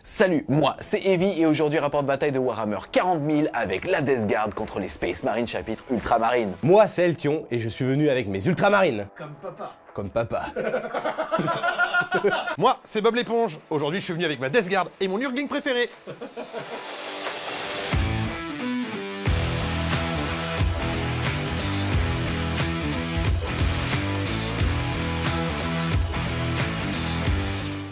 Salut, moi c'est Evie et aujourd'hui rapport de bataille de Warhammer 40 000 avec la Death Guard contre les Space Marines chapitre Ultramarine. Moi c'est Eltion et je suis venu avec mes Ultramarines. Comme papa. Comme papa. Moi c'est Bob l'éponge. Aujourd'hui je suis venu avec ma Death Guard et mon Urgling préféré.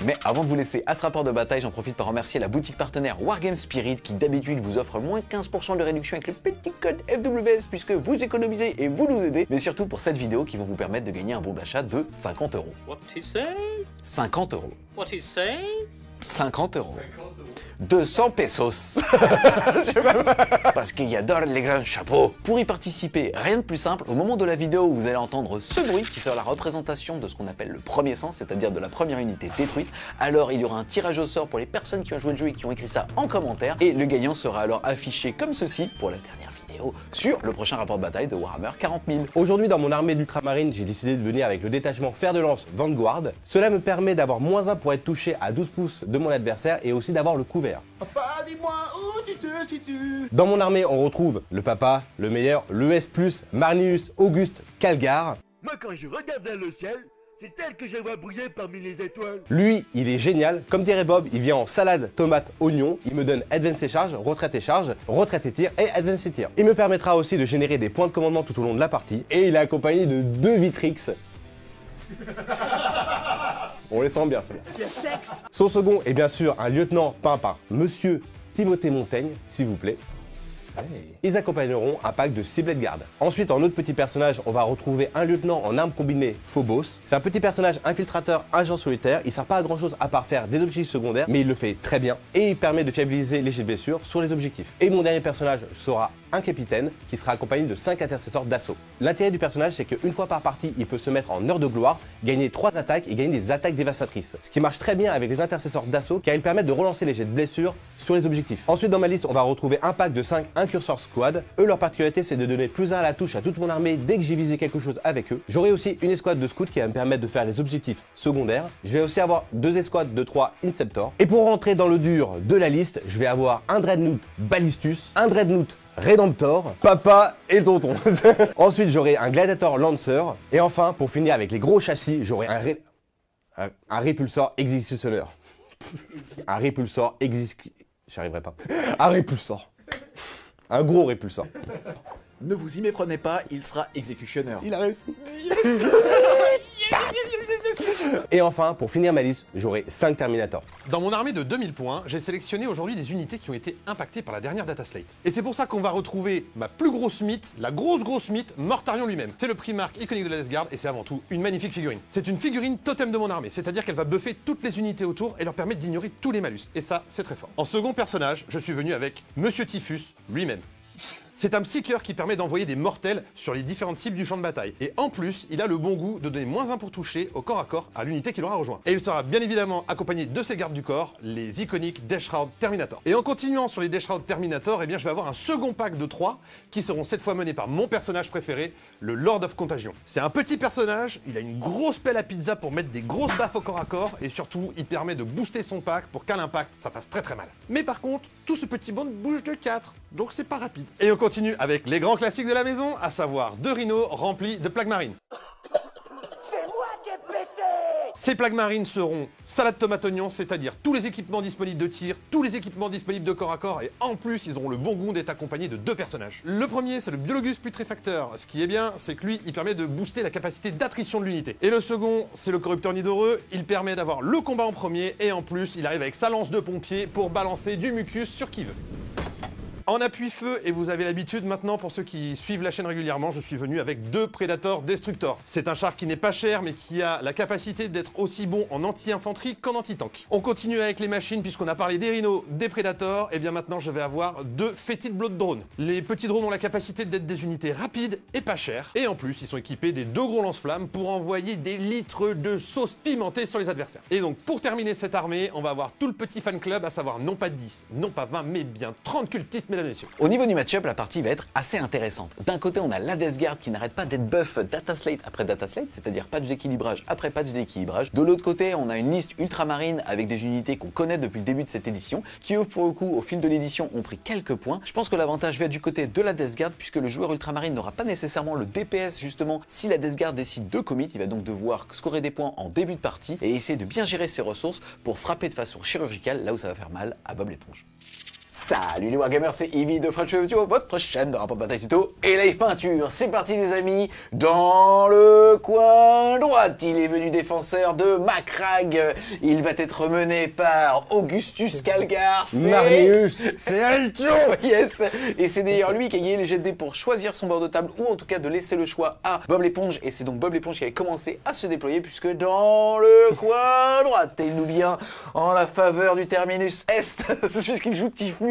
Mais avant de vous laisser à ce rapport de bataille, j'en profite pour remercier la boutique partenaire Wargame Spirit qui d'habitude vous offre moins 15% de réduction avec le petit code FWS puisque vous économisez et vous nous aidez, mais surtout pour cette vidéo qui vont vous permettre de gagner un bon d'achat de 50 €. What he says? 50 €. What he says? 50 €. 200 pesos. Parce qu'il adore les grands chapeaux. Pour y participer, rien de plus simple, au moment de la vidéo, vous allez entendre ce bruit qui sera la représentation de ce qu'on appelle le premier sang, c'est-à-dire de la première unité détruite. Alors il y aura un tirage au sort pour les personnes qui ont joué le jeu et qui ont écrit ça en commentaire. Et le gagnant sera alors affiché comme ceci pour la dernière vidéo sur le prochain rapport de bataille de Warhammer 40 000. Aujourd'hui dans mon armée d'Ultramarines, j'ai décidé de venir avec le détachement fer de lance Vanguard. Cela me permet d'avoir -1 pour être touché à 12 pouces de mon adversaire et aussi d'avoir le couvert. Papa, dis-moi où tu te situes. Dans mon armée, on retrouve le papa, le meilleur, le S+, Marnius, Auguste, Calgar. Moi, quand je regarde vers le ciel, c'est elle que je vois briller parmi les étoiles. Lui, il est génial. Comme dirait Bob, il vient en salade, tomate, oignon. Il me donne advance et charge, retraite et charge, retraite et tir et advance et tir. Il me permettra aussi de générer des points de commandement tout au long de la partie. Et il est accompagné de 2 Vitrix. On les sent bien, ceux-là. Le sexe. Son second est bien sûr un lieutenant peint par Monsieur Timothée Montaigne, s'il vous plaît. Ils accompagneront un pack de 6 Blade Guard. Ensuite, en autre petit personnage, on va retrouver un lieutenant en armes combinées Phobos. C'est un petit personnage infiltrateur, agent solitaire. Il sert pas à grand chose à part faire des objectifs secondaires, mais il le fait très bien. Et il permet de fiabiliser les jets de blessure sur les objectifs. Et mon dernier personnage sera un capitaine qui sera accompagné de 5 intercesseurs d'assaut. L'intérêt du personnage, c'est qu'une fois par partie, il peut se mettre en heure de gloire, gagner 3 attaques et gagner des attaques dévastatrices. Ce qui marche très bien avec les intercesseurs d'assaut car ils permettent de relancer les jets de blessure sur les objectifs. Ensuite, dans ma liste, on va retrouver un pack de 5 incurseurs squad. Eux, leur particularité, c'est de donner +1 à la touche à toute mon armée dès que j'ai visé quelque chose avec eux. J'aurai aussi une escouade de scouts qui va me permettre de faire les objectifs secondaires. Je vais aussi avoir 2 escouades de 3 Inceptor. Et pour rentrer dans le dur de la liste, je vais avoir un Dreadnought Ballistus, un Dreadnought Redemptor, papa et tonton. Ensuite, j'aurai un Gladiator Lancer. Et enfin, pour finir avec les gros châssis, j'aurai un Repulsor Executioner. Un Repulsor J'arriverai pas. Un Repulsor. Un gros Repulsor. Ne vous y méprenez pas, il sera exécutionneur. Il a réussi. Et enfin, pour finir ma liste, j'aurai 5 Terminators. Dans mon armée de 2000 points, j'ai sélectionné aujourd'hui des unités qui ont été impactées par la dernière data slate. Et c'est pour ça qu'on va retrouver ma plus grosse mythe, la grosse mythe, Mortarion lui-même. C'est le Primarque iconique de la Death Guard et c'est avant tout une magnifique figurine. C'est une figurine totem de mon armée, c'est-à-dire qu'elle va buffer toutes les unités autour et leur permettre d'ignorer tous les malus. Et ça, c'est très fort. En second personnage, je suis venu avec Monsieur Typhus lui-même. C'est un Psyker qui permet d'envoyer des mortels sur les différentes cibles du champ de bataille. Et en plus, il a le bon goût de donner -1 pour toucher au corps à corps à l'unité qui l'aura rejoint. Et il sera bien évidemment accompagné de ses gardes du corps, les iconiques Death Shroud Terminator. Et en continuant sur les Death Shroud Terminator, eh bien je vais avoir un second pack de 3 qui seront cette fois menés par mon personnage préféré, le Lord of Contagion. C'est un petit personnage, il a une grosse pelle à pizza pour mettre des grosses baffes au corps à corps et surtout, il permet de booster son pack pour qu'à l'impact, ça fasse très mal. Mais par contre, tout ce petit bond bouge de 4, donc c'est pas rapide. Et on continue avec les grands classiques de la maison, à savoir 2 rhinos remplis de plaques marines. C'est moi qui ai pété. Ces plaques marines seront salade tomate oignon, c'est-à-dire tous les équipements disponibles de tir, tous les équipements disponibles de corps à corps, et en plus ils auront le bon goût d'être accompagnés de 2 personnages. Le premier c'est le Biologus Putréfacteur, ce qui est bien c'est que lui il permet de booster la capacité d'attrition de l'unité. Et le second c'est le Corrupteur Nidoreux, il permet d'avoir le combat en premier, et en plus il arrive avec sa lance de pompier pour balancer du mucus sur qui veut. En appui feu, et vous avez l'habitude maintenant pour ceux qui suivent la chaîne régulièrement, je suis venu avec 2 Predator Destructor. C'est un char qui n'est pas cher mais qui a la capacité d'être aussi bon en anti-infanterie qu'en anti-tank. On continue avec les machines puisqu'on a parlé des rhinos, des Predators, et bien maintenant je vais avoir 2 Fétid Blood Drones. Les petits drones ont la capacité d'être des unités rapides et pas chères, et en plus ils sont équipés des 2 gros lance-flammes pour envoyer des litres de sauce pimentée sur les adversaires. Et donc pour terminer cette armée, on va avoir tout le petit fan club, à savoir non pas 10, non pas 20, mais bien 30 cultistes, mesdames mesdames et messieurs. Au niveau du match-up, la partie va être assez intéressante. D'un côté, on a la Death Guard qui n'arrête pas d'être buff data slate après data slate, c'est-à-dire patch d'équilibrage après patch d'équilibrage. De l'autre côté, on a une liste ultramarine avec des unités qu'on connaît depuis le début de cette édition, qui eux, pour le coup, au fil de l'édition, ont pris quelques points. Je pense que l'avantage va du côté de la Death Guard, puisque le joueur ultramarine n'aura pas nécessairement le DPS, justement, si la Death Guard décide de commit. Il va donc devoir scorer des points en début de partie et essayer de bien gérer ses ressources pour frapper de façon chirurgicale là où ça va faire mal à Bob l'éponge. Salut les Wargamers, c'est Eevee de French Tuto, votre chaîne de rapport de bataille tuto et live peinture. C'est parti les amis, dans le coin droit, il est venu défenseur de Macrag. Il va être mené par Augustus Calgar. Marius. C'est Altion. Yes. Et c'est d'ailleurs lui qui a gagné les jets de dés pour choisir son bord de table, ou en tout cas de laisser le choix à Bob l'éponge. Et c'est donc Bob l'éponge qui avait commencé à se déployer, puisque dans le coin droit, il nous vient en la faveur du terminus Est, puisqu'il joue Tiflus.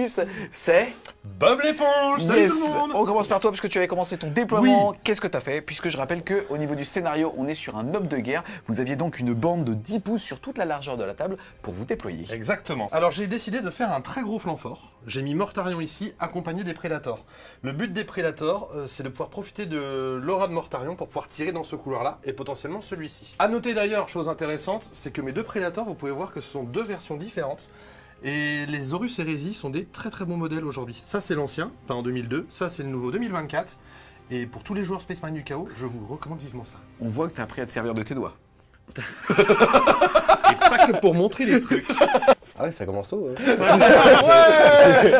C'est Bob l'éponge. Salut yes. tout le monde. On commence par toi, puisque tu avais commencé ton déploiement. Oui. Qu'est-ce que tu as fait? Puisque je rappelle qu'au niveau du scénario, on est sur un nob de guerre. Vous aviez donc une bande de 10 pouces sur toute la largeur de la table pour vous déployer. Exactement. Alors j'ai décidé de faire un très gros flanc fort. J'ai mis Mortarion ici, accompagné des Prédators. Le but des Prédators, c'est de pouvoir profiter de l'aura de Mortarion pour pouvoir tirer dans ce couloir-là, et potentiellement celui-ci. A noter d'ailleurs, chose intéressante, c'est que mes deux Prédators, vous pouvez voir que ce sont deux versions différentes. Et les Horus Heresy sont des très très bons modèles aujourd'hui. Ça c'est l'ancien, enfin en 2002, ça c'est le nouveau 2024. Et pour tous les joueurs Space Marine du Chaos, je vous recommande vivement ça. On voit que tu as appris à te servir de tes doigts. Et pas que pour montrer des trucs. Ah ouais, ça commence tôt.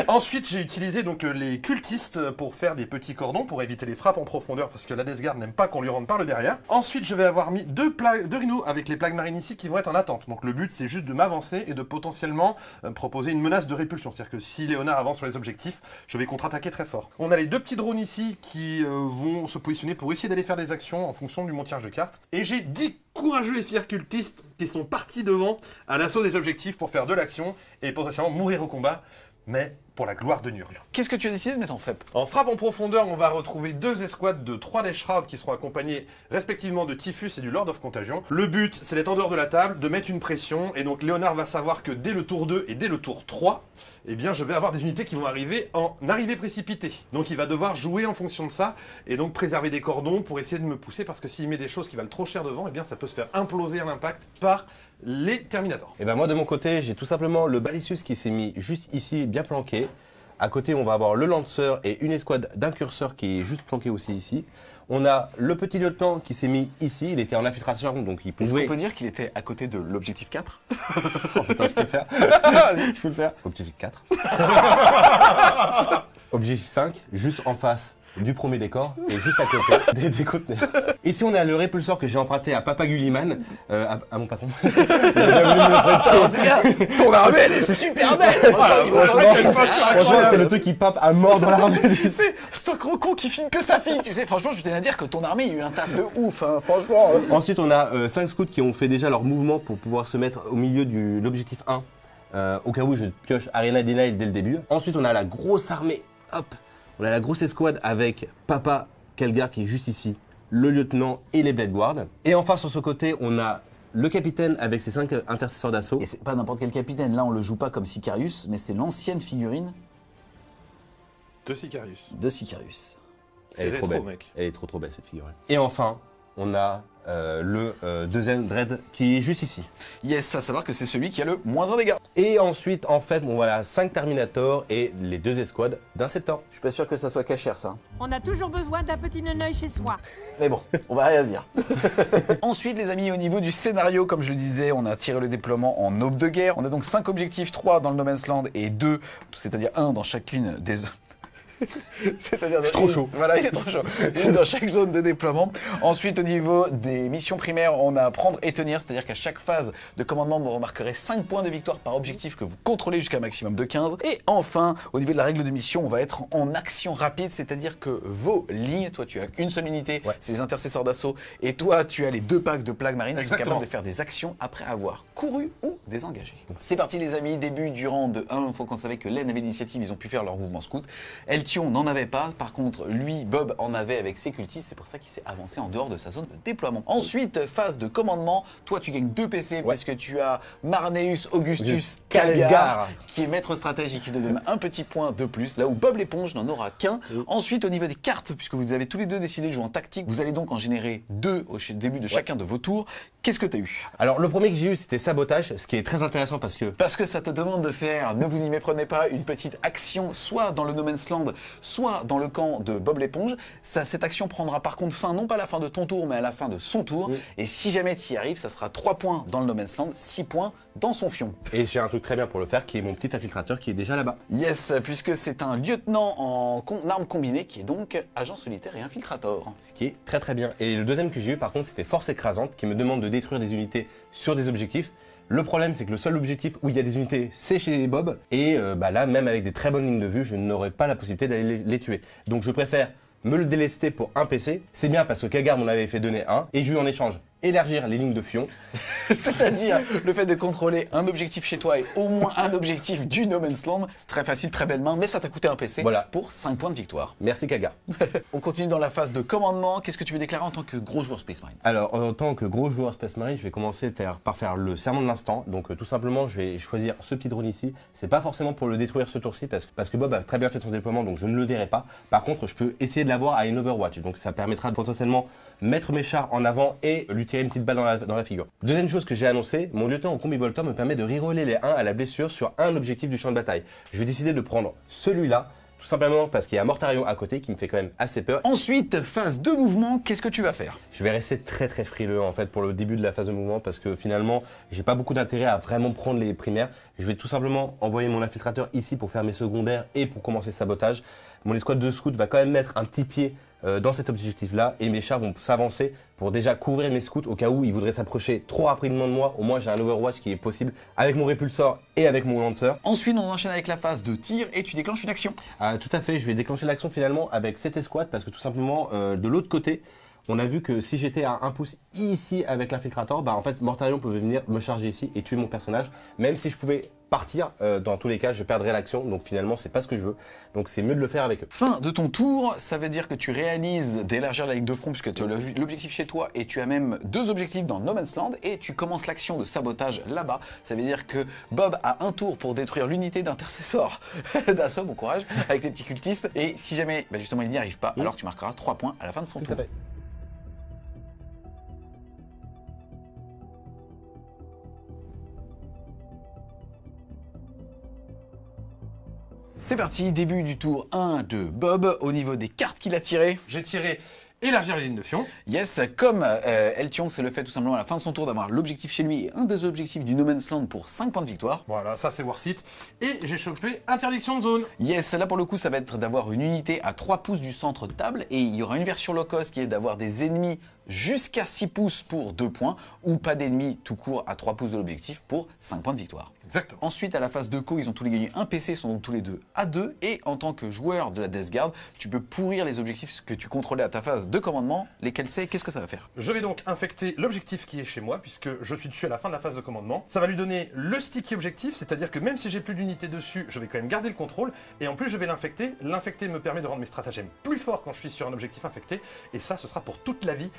Ensuite, j'ai utilisé donc les cultistes pour faire des petits cordons pour éviter les frappes en profondeur parce que la Death Guard n'aime pas qu'on lui rentre par le derrière. Ensuite, je vais avoir mis deux rhinos avec les plagues marines ici qui vont être en attente. Donc le but, c'est juste de m'avancer et de potentiellement proposer une menace de répulsion. C'est-à-dire que si Léonard avance sur les objectifs, je vais contre-attaquer très fort. On a les deux petits drones ici qui vont se positionner pour essayer d'aller faire des actions en fonction du montage de cartes. Et j'ai 10 courageux et fiers cultistes qui sont partis devant à l'assaut des objectifs pour faire de l'action et potentiellement mourir au combat, mais pour la gloire de Nurgle. Qu'est-ce que tu as décidé de mettre en FEP? En frappe en profondeur, on va retrouver deux escouades de 3 Lich Shroud qui seront accompagnés respectivement de Typhus et du Lord of Contagion. Le but, c'est d'être en dehors de la table, de mettre une pression, et donc Léonard va savoir que dès le tour 2 et dès le tour 3, eh bien je vais avoir des unités qui vont arriver en arrivée précipitée. Donc il va devoir jouer en fonction de ça, et donc préserver des cordons pour essayer de me pousser, parce que s'il met des choses qui valent trop cher devant, eh bien ça peut se faire imploser à l'impact par les Terminators. Et ben moi de mon côté, j'ai tout simplement le Balissus qui s'est mis juste ici, bien planqué. À côté, on va avoir le lanceur et une escouade d'incurseurs qui est juste planqué aussi ici. On a le petit lieutenant qui s'est mis ici, il était en infiltration, donc il Est-ce pouvait... qu'on peut dire qu'il était à côté de l'objectif 4? Oh putain, je peux le faire. Je peux le faire. Objectif 4. Objectif 5, juste en face du premier décor et juste à côté des conteneurs. Ici, on a le répulsor que j'ai emprunté à Papa Gulliman, à mon patron. En tout cas, ton armée, elle est super belle. Franchement, c'est le truc qui pape à mort dans l'armée. Tu sais, c'est un gros con qui filme que sa fille. Tu sais, franchement, je tenais à dire que ton armée, il y a eu un taf de ouf, hein, franchement. Ensuite, on a 5 scouts qui ont fait déjà leur mouvement pour pouvoir se mettre au milieu de l'objectif 1, au cas où je pioche Arena Denial dès le début. Ensuite, on a la grosse armée, hop, on a la grosse escouade avec Papa Calgar qui est juste ici, le lieutenant et les Blade Guard. Et enfin, sur ce côté, on a le capitaine avec ses 5 intercesseurs d'assaut. Et c'est pas n'importe quel capitaine. Là, on le joue pas comme Sicarius, mais c'est l'ancienne figurine De Sicarius. de Sicarius. Elle est trop belle, mec. elle est trop belle cette figurine. Et enfin, on a le deuxième Dread qui est juste ici. Yes, à savoir que c'est celui qui a le moins 1 dégâts. Et ensuite, en fait, bon voilà, 5 Terminators et les 2 escouades d'un Septor. Je suis pas sûr que ça soit cachère, ça. On a toujours besoin d'un petit neneuil chez soi. Mais bon, on va rien dire. Ensuite, les amis, au niveau du scénario, comme je le disais, on a tiré le déploiement en aube de guerre. On a donc 5 objectifs, 3 dans le No Man's Land et 2, c'est-à-dire 1 dans chacune des... C'est-à-dire trop chaud. Voilà, il est trop chaud. Une dans chaque zone de déploiement. Ensuite, au niveau des missions primaires, on a prendre et tenir, c'est-à-dire qu'à chaque phase de commandement, vous remarquerez 5 points de victoire par objectif que vous contrôlez jusqu'à un maximum de 15. Et enfin, au niveau de la règle de mission, on va être en action rapide, c'est-à-dire que vos lignes, toi tu as une seule unité, c'est les intercesseurs d'assaut, et toi tu as les 2 packs de plagues marines qui sont capables de faire des actions après avoir couru ou désengagé. C'est parti les amis, début du rang de 1, il faut qu'on savait que Len avait l'initiative, ils ont pu faire leur mouvement scout. Elki Eltion n'en avait pas. Par contre, lui, Bob, en avait avec ses cultistes. C'est pour ça qu'il s'est avancé en dehors de sa zone de déploiement. Ensuite, phase de commandement. Toi, tu gagnes 2 PC parce que tu as Marneus Augustus Calgar, qui est maître stratégie et qui te donne un petit point de plus. Là où Bob l'éponge n'en aura qu'un. Ensuite, au niveau des cartes, puisque vous avez tous les deux décidé de jouer en tactique, vous allez donc en générer 2 au début de chacun de vos tours. Qu'est-ce que tu as eu? Alors, le premier que j'ai eu, c'était sabotage, ce qui est très intéressant parce que ça te demande de faire, ne vous y méprenez pas, une petite action, soit dans le No Man's Land, soit dans le camp de Bob l'éponge. Cette action prendra par contre fin, non pas à la fin de ton tour, mais à la fin de son tour. Et si jamais tu y arrives, ça sera 3 points dans le No Man's Land, 6 points dans son fion. Et j'ai un truc très bien pour le faire, qui est mon petit infiltrateur qui est déjà là-bas. Yes, puisque c'est un lieutenant en armes combinées, qui est donc agent solitaire et infiltrator. Ce qui est très très bien. Et le deuxième que j'ai eu par contre, c'était force écrasante, qui me demande de détruire des unités sur des objectifs. Le problème, c'est que le seul objectif où il y a des unités, c'est chez Bob. Et là, même avec des très bonnes lignes de vue, je n'aurai pas la possibilité d'aller les tuer. Donc je préfère me le délester pour un PC. C'est bien parce que Kagar m'en avait fait donner un. Et je lui en échange élargir les lignes de fion. C'est-à-dire le fait de contrôler un objectif chez toi et au moins un objectif du No Man's Land. C'est très facile, très belle main, mais ça t'a coûté un PC pour 5 points de victoire. Merci Kagar. On continue dans la phase de commandement. Qu'est-ce que tu veux déclarer en tant que gros joueur Space Marine? Alors, en tant que gros joueur Space Marine, je vais commencer par faire le serment de l'instant. Donc, tout simplement, je vais choisir ce petit drone ici. C'est pas forcément pour le détruire ce tour-ci, parce que Bob a très bien fait son déploiement, donc je ne le verrai pas. Par contre, je peux essayer de l'avoir à une Overwatch. Donc, ça permettra de potentiellement mettre mes chars en avant et lui tirer une petite balle dans la figure. Deuxième chose que j'ai annoncé, mon lieutenant en combi bolter me permet de reroller les 1 à la blessure sur un objectif du champ de bataille. Je vais décider de prendre celui-là, tout simplement parce qu'il y a Mortarion à côté qui me fait quand même assez peur. Ensuite, phase de mouvement, qu'est-ce que tu vas faire? Je vais rester très frileux en fait pour le début de la phase de mouvement parce que finalement, j'ai pas beaucoup d'intérêt à vraiment prendre les primaires. Je vais tout simplement envoyer mon infiltrateur ici pour faire mes secondaires et pour commencer sabotage. Mon escouade de scouts va quand même mettre un petit pied dans cet objectif-là et mes chars vont s'avancer pour déjà couvrir mes scouts au cas où ils voudraient s'approcher trop rapidement de moi. Au moins, j'ai un Overwatch qui est possible avec mon répulsor et avec mon lanceur. Ensuite, on enchaîne avec la phase de tir et tu déclenches une action. Tout à fait, je vais déclencher l'action finalement avec cette escouade parce que tout simplement, de l'autre côté, on a vu que si j'étais à 1 pouce ici avec l'infiltrator, en fait, Mortarion pouvait venir me charger ici et tuer mon personnage. Même si je pouvais partir, dans tous les cas, je perdrais l'action. Donc finalement, c'est pas ce que je veux. Donc c'est mieux de le faire avec eux. Fin de ton tour, ça veut dire que tu réalises d'élargir la ligne de front puisque tu as l'objectif chez toi et tu as même 2 objectifs dans No Man's Land et tu commences l'action de sabotage là-bas. Ça veut dire que Bob a un tour pour détruire l'unité d'intercesseur d'assaut, bon courage, avec tes petits cultistes. Et si jamais, justement, il n'y arrive pas, alors tu marqueras 3 points à la fin de son tour. Tout à fait. C'est parti, début du tour 1 de Bob. Au niveau des cartes qu'il a tirées, J'ai tiré élargir les lignes de fion. yes, comme Eltion, c'est le fait tout simplement à la fin de son tour d'avoir l'objectif chez lui et un des objectifs du No Man's Land pour 5 points de victoire. Voilà, ça c'est worth it. Et j'ai chopé interdiction de zone. Yes, là pour le coup, ça va être d'avoir une unité à 3 pouces du centre de table et il y aura une version low cost qui est d'avoir des ennemis jusqu'à 6 pouces pour 2 points ou pas d'ennemis tout court à 3 pouces de l'objectif pour 5 points de victoire. Exactement. Ensuite, à la phase de co, ils ont tous les gagné un PC, ils sont donc tous les deux à 2. Et en tant que joueur de la Death Guard, tu peux pourrir les objectifs que tu contrôlais à ta phase de commandement. Lesquels c'est? Qu'est-ce que ça va faire? Je vais donc infecter l'objectif qui est chez moi, puisque je suis dessus à la fin de la phase de commandement. Ça va lui donner le sticky objectif, c'est-à-dire que même si j'ai plus d'unité dessus, je vais quand même garder le contrôle. Et en plus, je vais l'infecter. L'infecter me permet de rendre mes stratagèmes plus forts quand je suis sur un objectif infecté. Et ça, ce sera pour toute la vie,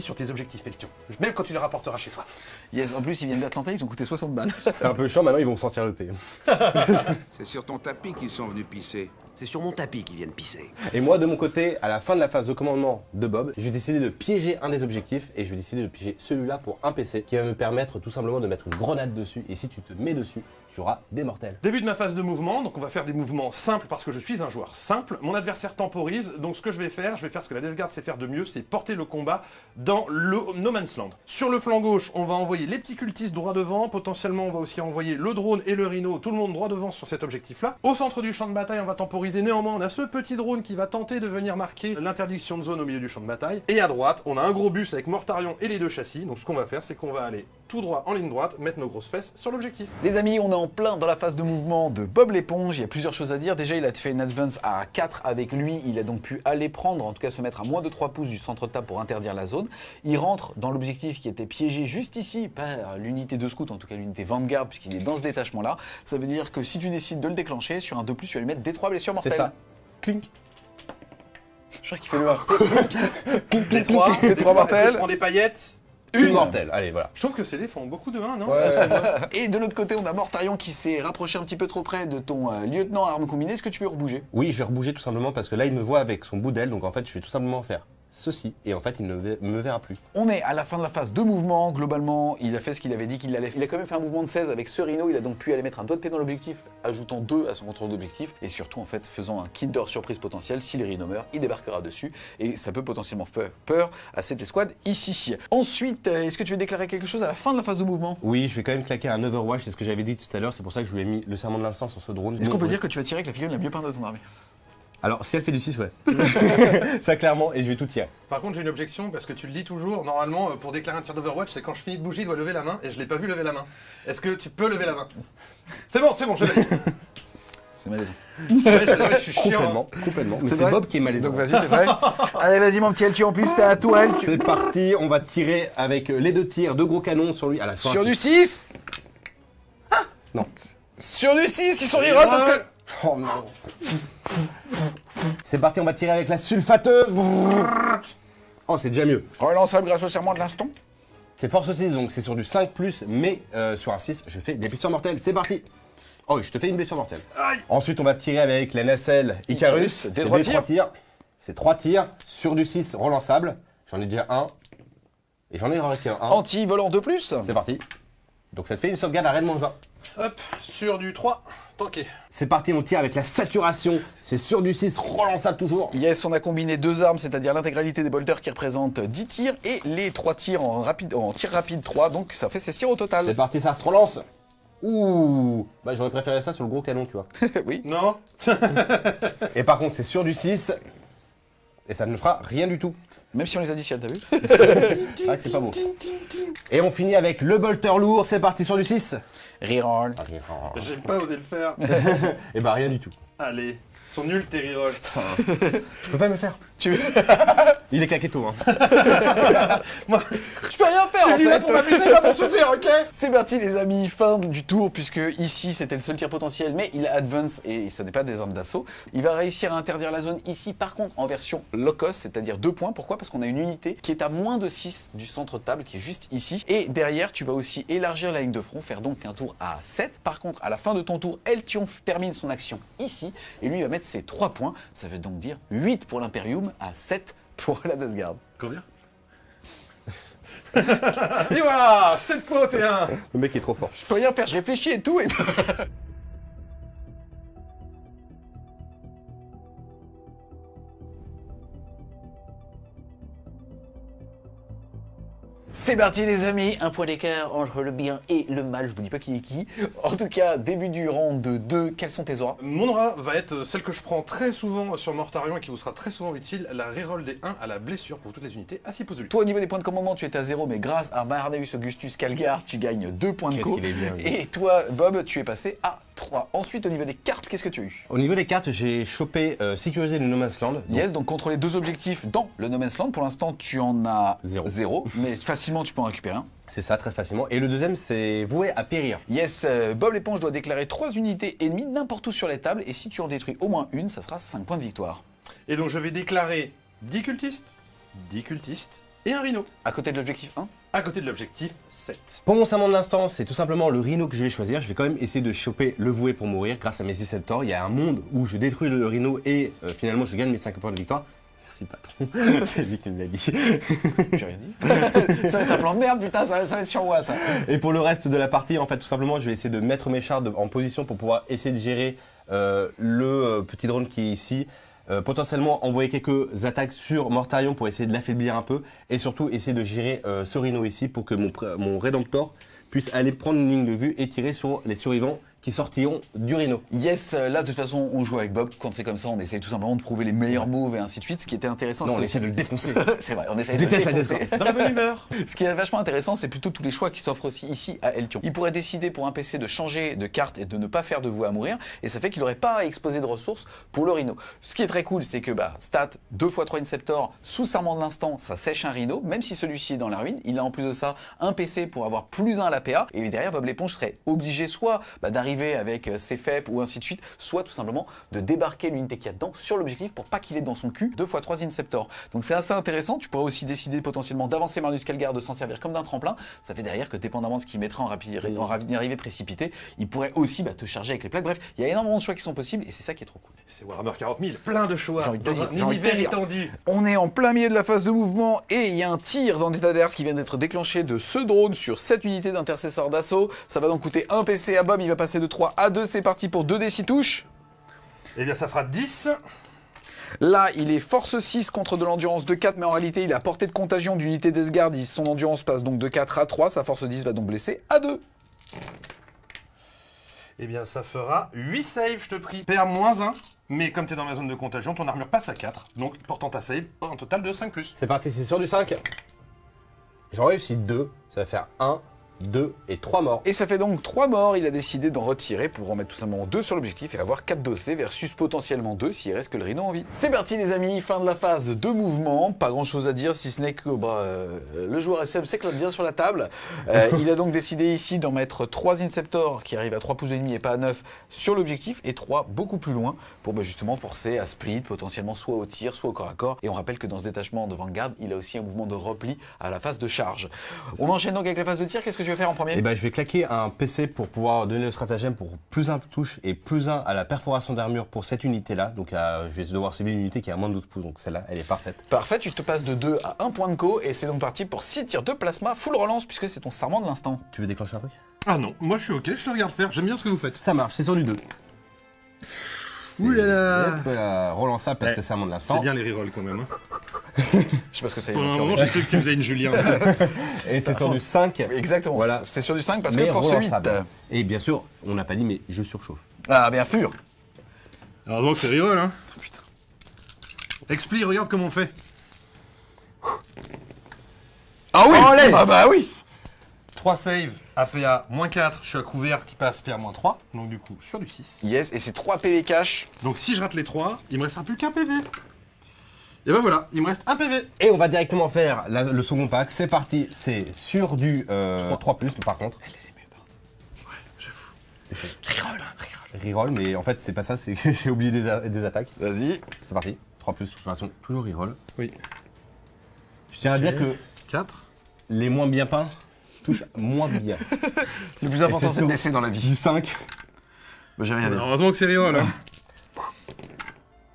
sur tes objectifs, Eltion. Même quand tu les rapporteras chez toi. Yes, en plus, ils viennent d'Atlanta, ils ont coûté 60 balles. C'est un peu chiant, maintenant ils vont sortir le P. C'est sur ton tapis qu'ils sont venus pisser. C'est sur mon tapis qu'ils viennent pisser. Et moi, de mon côté, à la fin de la phase de commandement de Bob, je vais décider de piéger un des objectifs et je vais décider de piéger celui-là pour un PC qui va me permettre tout simplement de mettre une grenade dessus. Et si tu te mets dessus, tu auras des mortels. Début de ma phase de mouvement, donc on va faire des mouvements simples parce que je suis un joueur simple. Mon adversaire temporise, donc ce que je vais faire ce que la Death Guard sait faire de mieux, c'est porter le combat dans le No Man's Land. Sur le flanc gauche, on va envoyer les petits cultistes droit devant, potentiellement on va aussi envoyer le drone et le rhino, tout le monde droit devant sur cet objectif-là. Au centre du champ de bataille, on va temporiser, néanmoins on a ce petit drone qui va tenter de venir marquer l'interdiction de zone au milieu du champ de bataille. Et à droite, on a un gros bus avec Mortarion et les 2 châssis, donc ce qu'on va faire, c'est qu'on va aller tout droit en ligne droite, mettre nos grosses fesses sur l'objectif. Les amis, on est en plein dans la phase de mouvement de Bob l'éponge. Il y a plusieurs choses à dire. Déjà, il a fait une advance à 4 avec lui. Il a donc pu aller prendre, en tout cas se mettre à moins de 3 pouces du centre de table pour interdire la zone. Il rentre dans l'objectif qui était piégé juste ici par l'unité de scout, en tout cas l'unité Vanguard, puisqu'il est dans ce détachement-là. Ça veut dire que si tu décides de le déclencher, sur un 2+, tu vas lui mettre des 3 blessures mortelles. C'est ça. clink. Je crois qu'il fait le 1. Les 3. Les 3 mortels. Je prends des paillettes. Une mortelle, allez, voilà. Je trouve que ces dés font beaucoup de 1, non? Et de l'autre côté, on a Mortarion qui s'est rapproché un petit peu trop près de ton lieutenant à armes combinées. Est-ce que tu veux rebouger? Oui, je vais rebouger tout simplement parce que là, il me voit avec son bout d'aile, donc en fait, je vais tout simplement faire ceci, et en fait, il ne me verra plus. On est à la fin de la phase de mouvement. Globalement, il a fait ce qu'il avait dit qu'il allait. Il a quand même fait un mouvement de 16 avec ce rhino. Il a donc pu aller mettre un doigt de pied dans l'objectif, ajoutant 2 à son contrôle d'objectif. Et surtout, en fait, faisant un Kinder surprise potentiel. Si le rhino meurt, il débarquera dessus. Et ça peut potentiellement faire peur à cette escouade ici. Ensuite, est-ce que tu veux déclarer quelque chose à la fin de la phase de mouvement? Oui, je vais quand même claquer un Overwatch, c'est ce que j'avais dit tout à l'heure, c'est pour ça que je lui ai mis le serment de l'instant sur ce drone. Est-ce qu'on peut dire que tu vas tirer avec la figurine la mieux peinte de ton armée? Alors, si elle fait du 6, ouais. Ça, clairement, et je vais tout tirer. Par contre, j'ai une objection parce que tu le dis toujours. Normalement, pour déclarer un tir d'Overwatch, c'est quand je finis de bouger, il doit lever la main et je l'ai pas vu lever la main. Est-ce que tu peux lever la main? C'est bon, je l'ai. C'est malaisant. Je suis chiant. Complètement. Mais C'est c'est vrai Bob qui est malaisant. Donc vas-y, t'es prêt? Allez, vas-y, mon petit Eltu, en plus, t'es à tourelle. C'est parti, on va tirer avec les 2 tirs, 2 gros canons sur lui. Ah, là, Sur du 6. Non. Sur du 6, ils sont reroll parce que... Oh non. C'est parti, on va tirer avec la sulfateuse. Oh, c'est déjà mieux. Relançable grâce au serment de l'instant. C'est force 6, donc c'est sur du 5+, mais sur un 6, je fais des blessures mortelles. C'est parti. Oh, je te fais une blessure mortelle. Aïe. Ensuite, on va tirer avec la nacelle Icarus. Des C'est 3 des 3 tirs. C'est 3 tirs sur du 6 relançable. J'en ai déjà un. Et j'en ai raté un. Anti-volant 2+. C'est parti. Donc ça te fait une sauvegarde à Rennes-1. Hop, sur du 3, tanké. C'est parti, on tire avec la saturation. C'est sur du 6 relançable toujours. Yes, on a combiné 2 armes, c'est-à-dire l'intégralité des bolters qui représentent 10 tirs et les 3 tirs en tir rapide 3, donc ça fait 16 tirs au total. C'est parti, ça se relance. Ouh. Bah j'aurais préféré ça sur le gros canon, tu vois. Oui. Non. Et par contre, c'est sur du 6. Et ça ne fera rien du tout. Même si on les additionne, t'as vu? C'est vrai que c'est pas beau. Et on finit avec le bolter lourd. C'est parti sur du 6. Reroll. J'ai pas osé le faire. Et bah rien du tout. Allez, ils sont nuls tes rerolls. Je peux pas me le faire. Il est claqué tôt, hein. Je peux rien faire en J'ai fait. pour m'amuser, pas pour souffrir, ok? C'est parti les amis, fin du tour, puisque ici c'était le seul tir potentiel, mais il a advance et ce n'est pas des armes d'assaut. Il va réussir à interdire la zone ici, par contre en version low cost, c'est-à-dire 2 points. Pourquoi? Parce qu'on a une unité qui est à moins de 6 du centre de table, qui est juste ici. Et derrière, tu vas aussi élargir la ligne de front, faire donc un tour à 7. Par contre, à la fin de ton tour, Eltion termine son action ici, et lui il va mettre ses 3 points. Ça veut donc dire 8 pour l'Imperium à 7 pour la Death Guard. Combien? Et voilà, 7 points au T1. Le mec est trop fort. Je peux rien faire, je réfléchis et tout. C'est parti les amis, un point d'écart entre le bien et le mal, je vous dis pas qui est qui. En tout cas, début du round 2, quelles sont tes auras? Mon aura va être celle que je prends très souvent sur Mortarion et qui vous sera très souvent utile, la reroll des 1 à la blessure pour toutes les unités à 6 postes de lui. Toi au niveau des points de commandement, tu étais à 0, mais grâce à Marneus Augustus Calgar, tu gagnes 2 points de Qu'est-ce co. qu'il est bien, lui. Et toi, Bob, tu es passé à 3. Ensuite, au niveau des cartes, qu'est-ce que tu as eu? Au niveau des cartes, j'ai chopé sécuriser le No Man's Land. Yes, donc contre les 2 objectifs dans le No Man's Land, pour l'instant tu en as 0, mais facilement tu peux en récupérer un. C'est ça, très facilement. Et le deuxième, c'est voué à périr. Yes, Bob l'éponge doit déclarer 3 unités ennemies n'importe où sur les tables, et si tu en détruis au moins une, ça sera 5 points de victoire. Et donc je vais déclarer 10 cultistes et un rhino. À côté de l'objectif 1. À côté de l'objectif 7. Pour mon serment de l'instant, c'est tout simplement le rhino que je vais choisir. Je vais quand même essayer de choper le voué pour mourir grâce à mes 17 torts. Il y a un monde où je détruis le rhino et finalement je gagne mes 5 points de victoire. Merci patron, c'est lui qui me l'a dit. J'ai rien dit. Ça va être un plan de merde, putain, ça va être sur moi ça. Et pour le reste de la partie, en fait, tout simplement, je vais essayer de mettre mes chars en position pour pouvoir essayer de gérer le petit drone qui est ici. Potentiellement envoyer quelques attaques sur Mortarion pour essayer de l'affaiblir un peu. Et surtout essayer de gérer ce rhino ici pour que mon Redemptor puisse aller prendre une ligne de vue et tirer sur les survivants qui sortiront du rhino. Yes, là de toute façon on joue avec Bob, quand c'est comme ça on essaye tout simplement de prouver les meilleurs moves et ainsi de suite. Ce qui était intéressant, Non, on c'est essaie de le défoncer. c'est vrai, on essaie de le Déteste la défoncer. Dans la bonne humeur. Ce qui est vachement intéressant, c'est plutôt tous les choix qui s'offrent aussi ici à Eltion. Il pourrait décider pour un PC de changer de carte et de ne pas faire de voué à mourir, et ça fait qu'il n'aurait pas à exposer de ressources pour le rhino. Ce qui est très cool, c'est que stat 2 x 3 Inceptor sous serment de l'instant, ça sèche un rhino, même si celui-ci est dans la ruine. Il a en plus de ça un PC pour avoir plus 1 à la PA, et derrière Bob l'éponge serait obligé soit d'arriver arriver avec ses FEP ou ainsi de suite, soit tout simplement de débarquer l'unité qu'il y a dedans sur l'objectif pour pas qu'il ait dans son cul 2 x 3 Inceptor. Donc c'est assez intéressant, tu pourrais aussi décider potentiellement d'avancer Magnus Kelgar, de s'en servir comme d'un tremplin, ça fait derrière que dépendamment de ce qu'il mettrait en arrivée précipitée, il pourrait aussi te charger avec les plaques. Bref, il y a énormément de choix qui sont possibles et c'est ça qui est trop cool. C'est Warhammer 40 000, plein de choix, J'ai dans un envie de univers dire. étendu. On est en plein milieu de la phase de mouvement et il y a un tir dans l'état d'alerte qui vient d'être déclenché de ce drone sur cette unité d'intercesseur d'assaut. Ça va donc coûter 1 PC à Bob, il va passer de 3 à 2, c'est parti pour 2 D6 touches. Eh bien ça fera 10. Là, il est force 6 contre de l'endurance de 4, mais en réalité, il est à portée de contagion d'unité d'Esgard. Son endurance passe donc de 4 à 3, sa force 10 va donc blesser à 2. Eh bien ça fera 8 saves, je te prie. Perds -1, mais comme t'es dans ma zone de contagion, ton armure passe à 4, donc portant ta save, un total de 5+. C'est parti, c'est sur du 5. J'en réussis 2, ça va faire 1, 2 et 3 morts. Et ça fait donc 3 morts, il a décidé d'en retirer pour en mettre tout simplement 2 sur l'objectif et avoir 4 dossés versus potentiellement 2 s'il reste que le rhino en vie. C'est parti les amis, fin de la phase de mouvement, pas grand chose à dire si ce n'est que le joueur SM s'éclate bien sur la table. Il a donc décidé ici d'en mettre 3 Inceptors qui arrivent à 3 pouces et demi et pas à 9 sur l'objectif et 3 beaucoup plus loin pour justement forcer à split potentiellement soit au tir soit au corps à corps. Et on rappelle que dans ce détachement de Vanguard, il a aussi un mouvement de repli à la phase de charge. On enchaîne donc avec la phase de tir, qu'est-ce que tu veux faire en premier? Et ben je vais claquer un PC pour pouvoir donner le stratagème pour +1 touche et +1 à la perforation d'armure pour cette unité là. Donc je vais devoir cibler une unité qui a moins de 12 pouces, donc celle-là elle est parfaite. Parfait, tu te passes de 2 à 1 point de co et c'est donc parti pour 6 tirs de plasma, full relance puisque c'est ton serment de l'instant. Tu veux déclencher un truc? Ah non, moi je suis ok, je te regarde faire, j'aime bien ce que vous faites. Ça marche, c'est sur du 2. Ouh là là. Relançable parce que c'est un monde de l'instant. C'est bien les rerolls quand même. Hein. Je sais pas ce que c'est. Pendant un moment, j'ai cru que tu faisais une Julien. Et c'est sur du 5. Exactement, Voilà. c'est sur du 5 parce Mais que force 8. relançable. Et bien sûr, on n'a pas dit, mais je surchauffe. Ah bien sûr. Heureusement que c'est reroll, hein. Putain. Expli, regarde comment on fait. Ah oui. Allez. Ah bah oui. 3 saves, APA, -4, je suis à couvert qui passe PA -3, donc du coup sur du 6. Yes, et c'est 3 PV cash. Donc si je rate les 3, il me restera plus qu'un PV. Et ben voilà, il me reste un PV. Et on va directement faire le second pack. C'est parti, c'est sur du 3+, par contre. Ouais, j'avoue. Reroll, mais en fait c'est pas ça, c'est que j'ai oublié des attaques. Vas-y. C'est parti, 3+, de toute façon, toujours reroll. Oui. Je tiens à dire que 4. les moins bien peints touchent moins bien. Le plus important c'est de blesser dans la vie. Du 5. Bah, j'ai rien dit. Heureusement que c'est reroll, hein.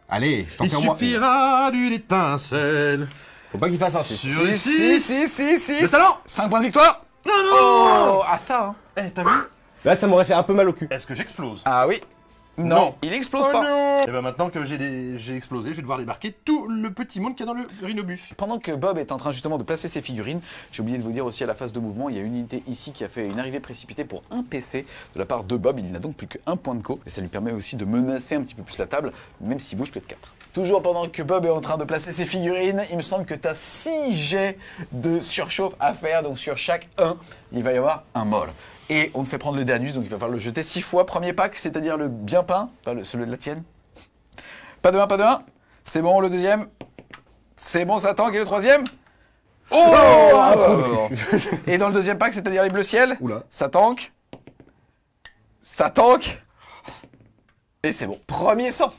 Allez, je t'en Il fais moi. suffira d'une étincelle. Faut pas qu'il fasse un 6. Sur les 6. Si. Le talent. 5 points de victoire. Non, non. Oh, ah ça hein. Eh, t'as vu? Là, ça m'aurait fait un peu mal au cul. Est-ce que j'explose? Ah oui. Non, Non. il explose pas. non. Et ben maintenant que j'ai explosé, je vais devoir débarquer tout le petit monde qu'il y a dans le rhinobus. Pendant que Bob est en train justement de placer ses figurines, j'ai oublié de vous dire aussi à la phase de mouvement, il y a une unité ici qui a fait une arrivée précipitée pour un PC de la part de Bob. Il n'a donc plus qu'un point de co et ça lui permet aussi de menacer un petit peu plus la table, même s'il bouge que de 4. Toujours pendant que Bob est en train de placer ses figurines, il me semble que tu as 6 jets de surchauffe à faire, donc sur chaque 1, il va y avoir un molle. Et on te fait prendre le Danus, donc il va falloir le jeter 6 fois. Premier pack, c'est-à-dire le bien peint, enfin celui de la tienne. Pas de 1, pas de 1. C'est bon, le deuxième. C'est bon, ça tank. Et le troisième. Oh, et dans le deuxième pack, c'est-à-dire les bleus ciel. Oula. Ça tank. Ça tank. Et c'est bon. Premier 100.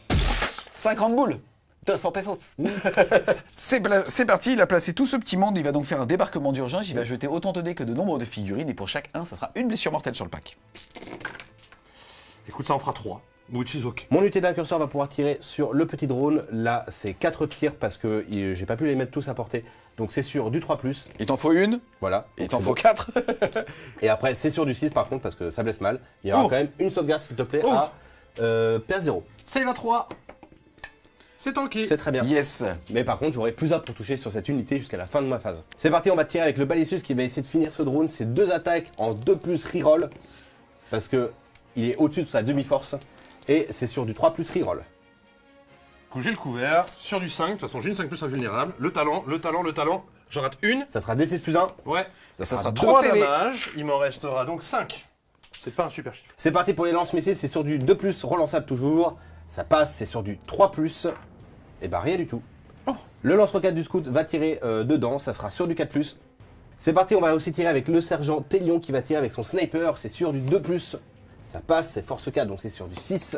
50 boules. 200 pesos. C'est parti, il a placé tout ce petit monde, il va donc faire un débarquement d'urgence, il va jeter autant de dés que de nombre de figurines, et pour chaque 1, ça sera une blessure mortelle sur le pack. Écoute, ça en fera 3. Which is ok. Mon unité d'incurseur va pouvoir tirer sur le petit drone. Là, c'est 4 tirs parce que j'ai pas pu les mettre tous à portée. Donc c'est sur du 3+. Il t'en faut une, Voilà. il Donc, t'en c'est faut bon. 4. Et après, c'est sur du 6 par contre parce que ça blesse mal. Il y aura quand même une sauvegarde s'il te plaît à PA0. Save à 3. C'est tanké. C'est très bien. Yes. Mais par contre, j'aurai plus 1 pour toucher sur cette unité jusqu'à la fin de ma phase. C'est parti, on va tirer avec le balissus qui va essayer de finir ce drone. C'est 2 attaques en 2+ reroll. Parce que il est au-dessus de sa demi-force. Et c'est sur du 3+ reroll. Du coup, j'ai le couvert. Sur du 5. De toute façon, j'ai une 5+ invulnérable. Le talent. J'en rate une. Ça sera D6+1. Ouais. Ça sera 3 3 PV. dommages. Il m'en restera donc 5. C'est pas un super chiffre. C'est parti pour les lance-missiles, c'est sur du 2+, relançable toujours. Ça passe, c'est sur du 3+. Et bah rien du tout. Le lance-roquette du scout va tirer dedans, ça sera sur du 4+. C'est parti, on va aussi tirer avec le sergent Télion qui va tirer avec son sniper, c'est sur du 2+. Ça passe, c'est force 4, donc c'est sur du 6.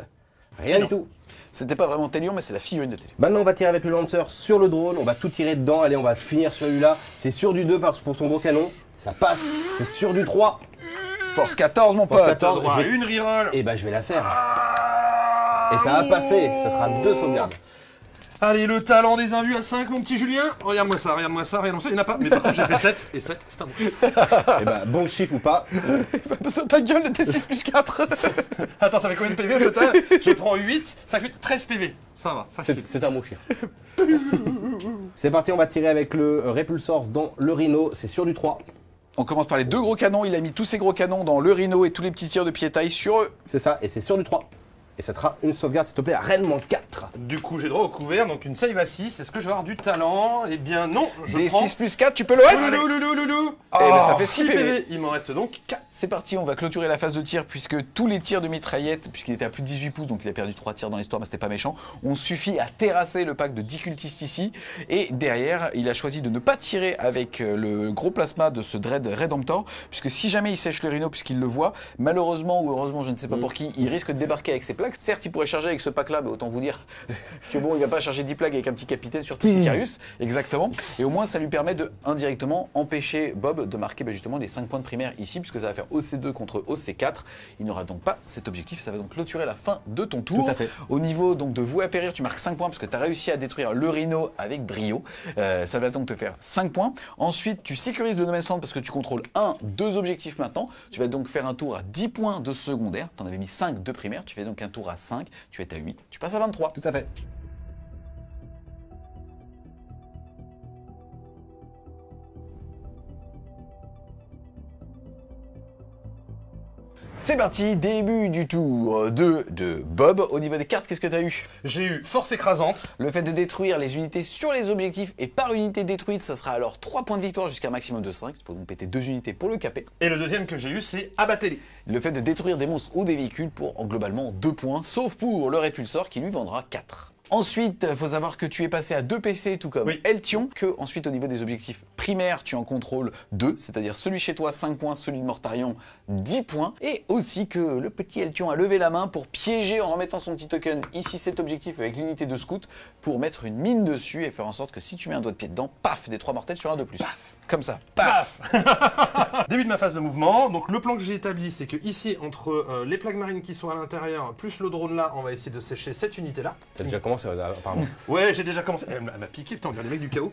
Rien du tout. C'était pas vraiment Télion, mais c'est la figurine de Télion. Maintenant, on va tirer avec le lanceur sur le drone. On va tout tirer dedans. Allez, on va finir celui-là. C'est sur du 2 pour son gros canon. Ça passe. C'est sur du 3. Force 14, mon Force pote. 14. Droit à une reroll. Et bah, je vais la faire. Et ça va passer. Ça sera 2 sauvegardes. Allez, le talent des invus à 5, mon petit Julien. Regarde-moi ça, regarde-moi ça, regarde-moi ça. Il n'y en a pas. Mais par contre, j'ai fait 7. Et 7, c'est un bon. Et bah, bon chiffre ou pas. Ta gueule, le T6 plus 4. Attends, ça fait combien de PV au total? Je prends 8, ça fait 13 PV. Ça va, facile. C'est un bon chiffre. C'est parti, on va tirer avec le répulsor dans le Rhino. C'est sur du 3. On commence par les 2 gros canons. Il a mis tous ses gros canons dans le Rhino et tous les petits tirs de pied-taille sur eux. C'est ça, et c'est sur du 3. Et ça te fera une sauvegarde, s'il te plaît, à Rennes -4. Du coup, j'ai droit au couvert, donc une save à 6. Est-ce que je vais avoir du talent? Eh bien, non. Je Des prends... 6 plus 4, tu peux le reste. Loulou. Eh ben, ça fait 6 PV. Il m'en reste donc 4. C'est parti, on va clôturer la phase de tir puisque tous les tirs de mitraillette, puisqu'il était à plus de 18 pouces, donc il a perdu 3 tirs dans l'histoire, mais c'était pas méchant, ont suffi à terrasser le pack de 10 cultistes ici. Et derrière, il a choisi de ne pas tirer avec le gros plasma de ce Dread Redemptor, puisque si jamais il sèche le Rhino puisqu'il le voit, malheureusement ou heureusement, je ne sais pas pour qui, il risque de débarquer avec ses plaques. Certes, il pourrait charger avec ce pack-là, mais autant vous dire que bon, il va pas charger 10 plaques avec un petit capitaine, surtout Sicarius, exactement. Et au moins, ça lui permet de indirectement empêcher Bob de marquer justement les 5 points de primaire ici, puisque ça va faire OC2 contre OC4. Il n'aura donc pas cet objectif, ça va donc clôturer la fin de ton tour. Tout à fait. Au niveau donc de vous à périr, tu marques 5 points parce que tu as réussi à détruire le Rhino avec brio. Ça va donc te faire 5 points. Ensuite, tu sécurises le No Man's Land parce que tu contrôles 2 objectifs maintenant. Tu vas donc faire un tour à 10 points de secondaire. Tu en avais mis 5 de primaire. Tu fais donc un tour à 5. Tu es à 8. Tu passes à 23. Tout à fait. C'est parti, début du tour 2 de Bob. Au niveau des cartes, qu'est-ce que tu as eu? J'ai eu force écrasante. Le fait de détruire les unités sur les objectifs et par unité détruite, ça sera alors 3 points de victoire jusqu'à un maximum de 5. Il faut donc péter 2 unités pour le caper. Et le deuxième que j'ai eu, c'est abattez-les. Le fait de détruire des monstres ou des véhicules pour globalement 2 points, sauf pour le répulsor qui lui vendra 4. Ensuite, il faut savoir que tu es passé à 2 PC, tout comme Eltion, que ensuite au niveau des objectifs primaires, tu en contrôles 2, c'est-à-dire celui chez toi 5 points, celui de Mortarion 10 points, et aussi que le petit Eltion a levé la main pour piéger en remettant son petit token ici cet objectif avec l'unité de scout pour mettre une mine dessus et faire en sorte que si tu mets un doigt de pied dedans, paf, des 3 mortels sur un de plus. Paf. Comme ça. Paf. Début de ma phase de mouvement. Donc le plan que j'ai établi, c'est que ici, entre les plaques marines qui sont à l'intérieur, plus le drone là, on va essayer de sécher cette unité-là. T'as déjà commencé, apparemment. Ouais, j'ai déjà commencé. Elle m'a piqué, putain, on dirait les mecs du chaos.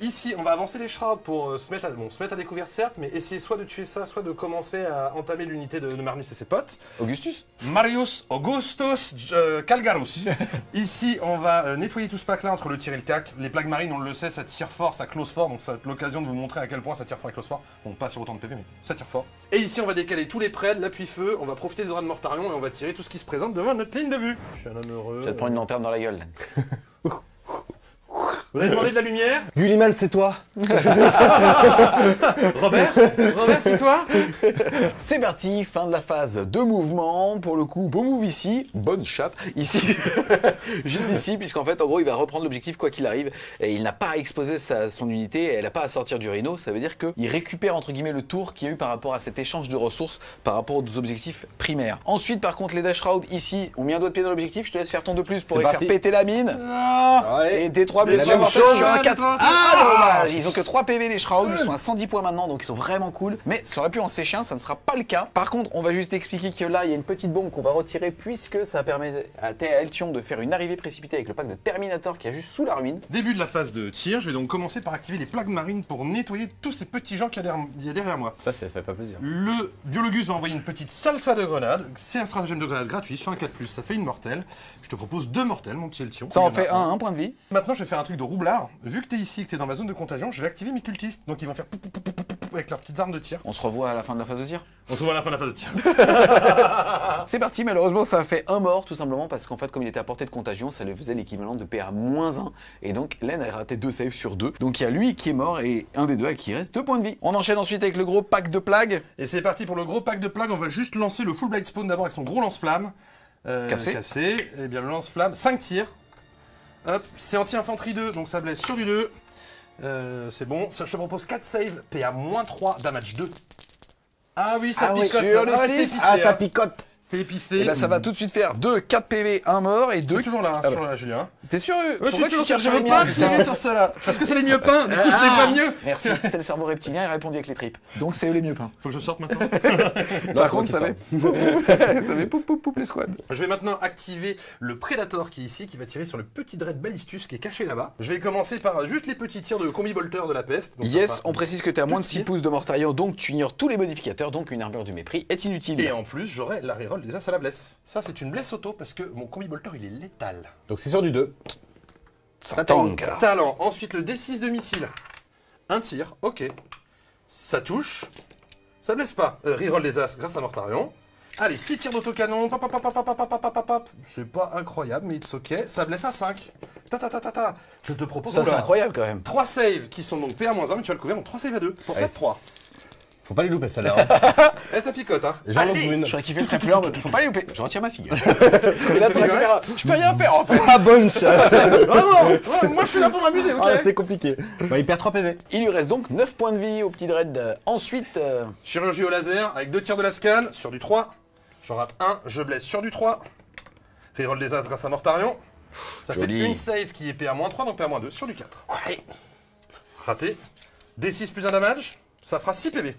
Ici, on va avancer les shrouds pour se mettre à découvert, certes, mais essayer soit de tuer ça, soit de commencer à entamer l'unité de Marnus et ses potes. Augustus Marius Augustus Calgarus. Ici, on va nettoyer tout ce pack-là entre le tir et le cac. Les plaques marines, on le sait, ça tire fort, ça close fort, donc ça va être l'occasion de vous montrer à quel point ça tire fort et close fort. Bon, pas sur autant de PV, mais ça tire fort. Et ici, on va décaler tous les prêts, l'appui-feu, on va profiter des aura de Mortarion et on va tirer tout ce qui se présente devant notre ligne de vue. Je suis un homme heureux. Tu vas te prendre une lanterne dans la gueule. Vous avez demandé de la lumière? Gulliman, c'est toi. Robert, c'est toi? C'est parti, fin de la phase de mouvement. Pour le coup, beau move ici, bonne chape ici, juste ici, puisqu'en fait, en gros, il va reprendre l'objectif quoi qu'il arrive. Et il n'a pas à exposer son unité, et elle n'a pas à sortir du Rhino. Ça veut dire qu'il récupère entre guillemets le tour qu'il y a eu par rapport à cet échange de ressources par rapport aux objectifs primaires. Ensuite, par contre, les Dash Shroud ici ont mis un doigt de pied dans l'objectif. Je te laisse faire ton de plus pour faire péter la mine. Et des 3 blessures mortelles sur un 4. Ah, dommage. Ils ont que 3 PV les Shrouds, ils sont à 110 points maintenant, donc ils sont vraiment cool. Mais ça aurait pu en sécher un, ça ne sera pas le cas. Par contre, on va juste expliquer que là, il y a une petite bombe qu'on va retirer puisque ça permet à Eltion de faire une arrivée précipitée avec le pack de Terminator qui est juste sous la ruine. Début de la phase de tir, je vais donc commencer par activer les plaques marines pour nettoyer tous ces petits gens qu'il y a derrière moi. Ça fait pas plaisir. Le Biologus va envoyer une petite salsa de grenades. C'est un stratagème de grenade gratuit sur un 4+, ça fait une mortelle. Je te propose 2 mortels, mon petit Eltion. Ça en fait un point de vie. Maintenant, je vais faire un truc de roublard. Vu que t'es ici et que t'es dans ma zone de contagion, je vais activer mes cultistes. Donc ils vont faire avec leurs petites armes de tir. On se revoit à la fin de la phase de tir. On se voit à la fin de la phase de tir. C'est parti, malheureusement ça a fait un mort tout simplement parce qu'en fait comme il était à portée de contagion, ça lui faisait l'équivalent de PA-1 et donc Len a raté 2 saves sur 2. Donc il y a lui qui est mort et un des deux à qui il reste 2 points de vie. On enchaîne ensuite avec le gros pack de plagues. Et c'est parti pour le gros pack de plagues, on va juste lancer le full blade spawn d'abord avec son gros lance-flamme. Cassé. Et bien le lance-flamme, 5 tirs. Hop, c'est anti-infanterie 2, donc ça blesse sur du 2. C'est bon, ça, je te propose 4 saves, PA-3, damage 2. Ah oui, ça picote. Sur le 6. Ah, ça picote. C'est épicé. Et bah ça va tout de suite faire 2, 4 PV, 1 mort et 2. C'est toujours là, Ah sur la Julien. T'es sûr? Ouais, Pourquoi tu tires je sur les veux miens, pas tirer sur cela. Parce que c'est les mieux peints, du coup je les vois mieux. Merci, t'as le cerveau reptilien, il répondit avec les tripes. Donc c'est eux les mieux peints. Faut que je sorte maintenant. Par contre, ça fait poup poup poup les squads. Je vais maintenant activer le Predator qui est ici, qui va tirer sur le petit Dread Ballistus qui est caché là-bas. Je vais commencer par juste les petits tirs de combi bolter de la peste. Donc Yes, ça fera on précise que t'es à moins de 6 petit. pouces de Mortarion, donc tu ignores tous les modificateurs, donc une armure du mépris est inutile. Et en plus, j'aurai la reroll des As à la blesse. Ça, c'est une blesse auto parce que mon combi bolter il est létal. Donc c'est sur du 2. Ça tangue. Talent. Ensuite, le D6 de missile. Un tir, ok. Ça touche. Ça blesse pas. Reroll des As grâce à Mortarion. Allez, 6 tirs d'autocanon. Pop, pop, pop, pop, pop, pop, pop, pop. C'est pas incroyable, mais it's ok. Ça blesse à 5. Ta ta ta ta ta. Je te propose. Ça c'est Oula. incroyable quand même. 3 saves qui sont donc PA-1, mais tu vas le couvrir, donc 3 saves à 2 pour faire 3. Faut pas les louper celle-là. Hein. Eh, ça picote, hein. Jean-Luc Moon. J'aurais kiffé le tripler, mais faut pas les louper. Je retire ma fille. Et là, t'aurais pu faire je peux rien faire en fait. Ah bonne chatte. Vraiment ouais, moi, je suis là pour m'amuser, ok. Ah c'est compliqué. Bah, il perd 3 PV. Il lui reste donc 9 points de vie au petit Dread. Ensuite, Chirurgie au laser avec 2 tirs de la scan sur du 3. J'en rate 1, je blesse sur du 3. Reroll des As grâce à Mortarion. Ça Joli. fait une save qui est PA-3, donc PA-2 sur du 4. Allez. Raté. D6 plus un damage, ça fera 6 PV.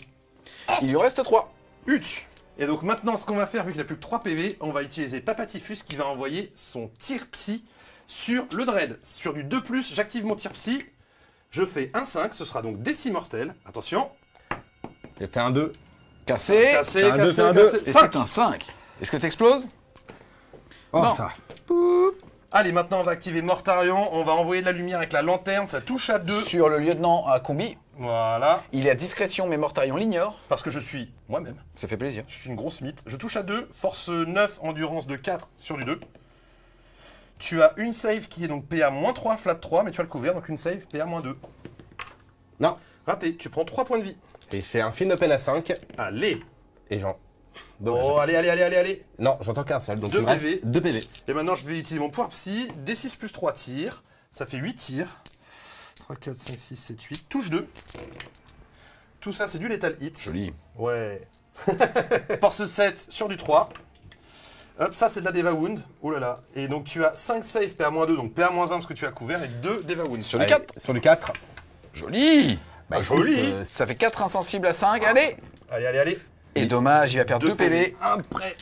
il lui reste 3. Huch. Et donc maintenant, ce qu'on va faire, vu qu'il n'a plus que 3 PV, on va utiliser Papatifus qui va envoyer son tir psy sur le Dread. Sur du 2+, j'active mon tir psy. Je fais un 5, ce sera donc D6 mortel. Attention. J'ai fait un 2. Cassé. Cassé, Fais un deux, cassé, fais un deux. cassé. Et 5. c'est un 5. Est-ce que t'exploses? Oh Non. ça. Allez, maintenant on va activer Mortarion. On va envoyer de la lumière avec la lanterne. Ça touche à 2. Sur le lieutenant à combi, Voilà. il est à discrétion, mais Mortarion l'ignore. Parce que je suis moi-même. Ça fait plaisir. Je suis une grosse mythe. Je touche à 2. Force 9, endurance de 4 sur du 2. Tu as une save qui est donc PA-3, flat 3, mais tu vas le couvrir. Donc une save PA-2. Non. Raté. Tu prends 3 points de vie. Et j'ai un fin open à 5. Allez. Et j'en. Oh, allez. Non, j'entends qu'un seul. Donc Deux il me reste PV. 2 PV. Et maintenant, je vais utiliser mon pouvoir psy. D6 plus 3 tirs. Ça fait 8 tirs. 3, 4, 5, 6, 7, 8. Touche 2. Tout ça, c'est du lethal hit. Joli. Ouais. Force 7 sur du 3. Hop, ça, c'est de la Deva Wound. Oh là là. Et donc, tu as 5 saves PA-2, donc PA-1 parce que tu as couvert, et 2 Deva Wound. Sur le Allez, 4. Sur le 4. Joli. Bah, joli. Ça fait 4 insensibles à 5. Allez. Allez. Et dommage, il va perdre 2 PV. Un prêt.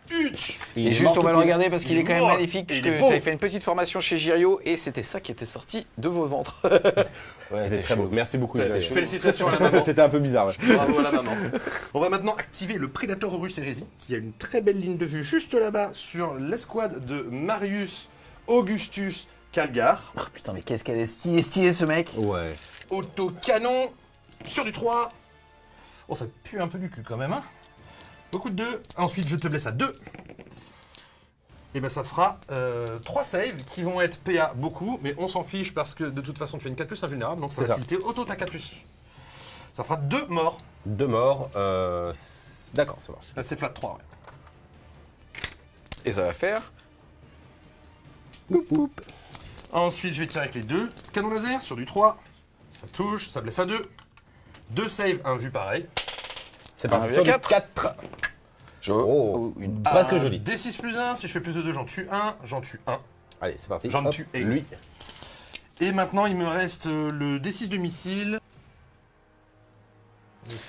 Huch. Et juste, on va le regarder parce qu'il est quand même mort. magnifique. Et il Puisque est tu beau. avais fait une petite formation chez Girio et c'était ça qui était sorti de vos ventres. Ouais, C'était très beau. Merci beaucoup. Ouais, t'es Joël. chaud. Félicitations à la maman. C'était un peu bizarre. Ouais. Bravo à la maman. On va maintenant activer le Predator Horus Heresy, qui a une très belle ligne de vue juste là-bas sur l'escouade de Marius Augustus Calgar. Oh, putain, mais qu'est-ce qu'elle est stylée ce mec. Ouais. Autocanon sur du 3. Oh, ça pue un peu du cul quand même, hein. Beaucoup de 2. Ensuite, je te blesse à 2. Et ben ça fera 3 saves qui vont être PA beaucoup, mais on s'en fiche parce que de toute façon tu as une 4+ invulnérable, donc ça C'est va ça. tilter auto ta 4+. Ça fera 2 morts. 2 morts. D'accord, ça marche. Là c'est flat 3, ouais. Et ça va faire. Ensuite je vais tirer avec les 2 canons laser sur du 3. Ça touche, ça blesse à 2. 2 saves, un vu pareil. C'est Un parti. via Sur du 4. 4. Oh. Une... Presque joli. D6 plus 1, si je fais plus de 2, j'en tue 1, j'en tue 1. Allez, c'est parti. J'en Hop, tue et lui. Et maintenant il me reste le D6 de missile.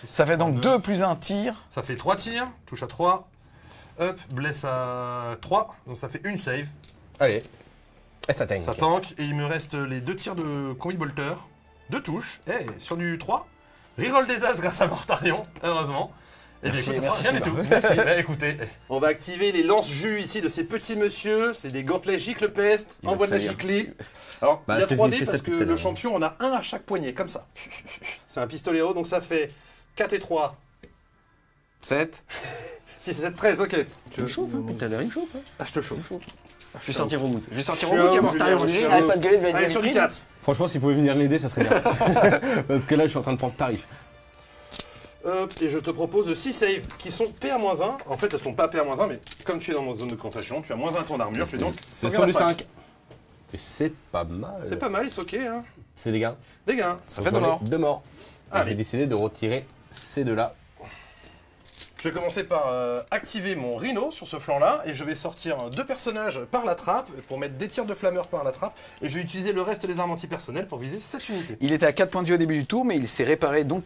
Ça fait donc 2 plus 1 tir. Ça fait 3 tirs, touche à 3. Hop, blesse à 3, donc ça fait une save. Allez. Et ça tank. Ça tank, et il me reste les 2 tirs de combi bolter. 2 touches, et sur du 3. Reroll des As grâce à Mortarion, heureusement. Et Merci, bien, écoute, merci, ça fera rien du tout. Sylvain. Merci. Bah, écoutez, on va activer les lance-jus ici de ces petits monsieur. C'est des gantelets gicle peste, Il va envoie de la salir. giclée. Alors, Bah, il y a c'est- 3 c'est dés ça parce depuis que tout à le l'heure. champion, on a un à chaque poignet, comme ça. C'est un pistoléro, donc ça fait 4 et 3. 7. 6 et 7, 13, ok. Tu me chauffes, hein, tout à l'heure il me chauffe. Hein. Ah, je te chauffe. Je vais sortir au bout. Je vais sortir Je au suis bout, il y a un Mortarion. Julien, je suis Il un arrête ouf. pas de gueuler, il va être Allez, sur du vitrine. 4. Franchement, s'il pouvait venir l'aider, ça serait bien. Parce que là, je suis en train de prendre tarif. Hop, et je te propose 6 saves qui sont PA-1. En fait, elles sont pas PA-1, mais comme tu es dans mon zone de contagion, tu as -1 ton armure. Tu es donc C'est sauvegarde sur à du 5. Et c'est pas mal. C'est pas mal, ils sont ok. Hein. C'est des gains. Des gains. Ça fait de mort. 2 morts. Et Allez. j'ai décidé de retirer ces deux-là. Je vais commencer par activer mon Rhino sur ce flanc-là, et je vais sortir 2 personnages par la trappe, pour mettre des tirs de flammeurs par la trappe, et je vais utiliser le reste des armes antipersonnelles pour viser cette unité. Il était à 4 points de vie au début du tour, mais il s'est réparé, donc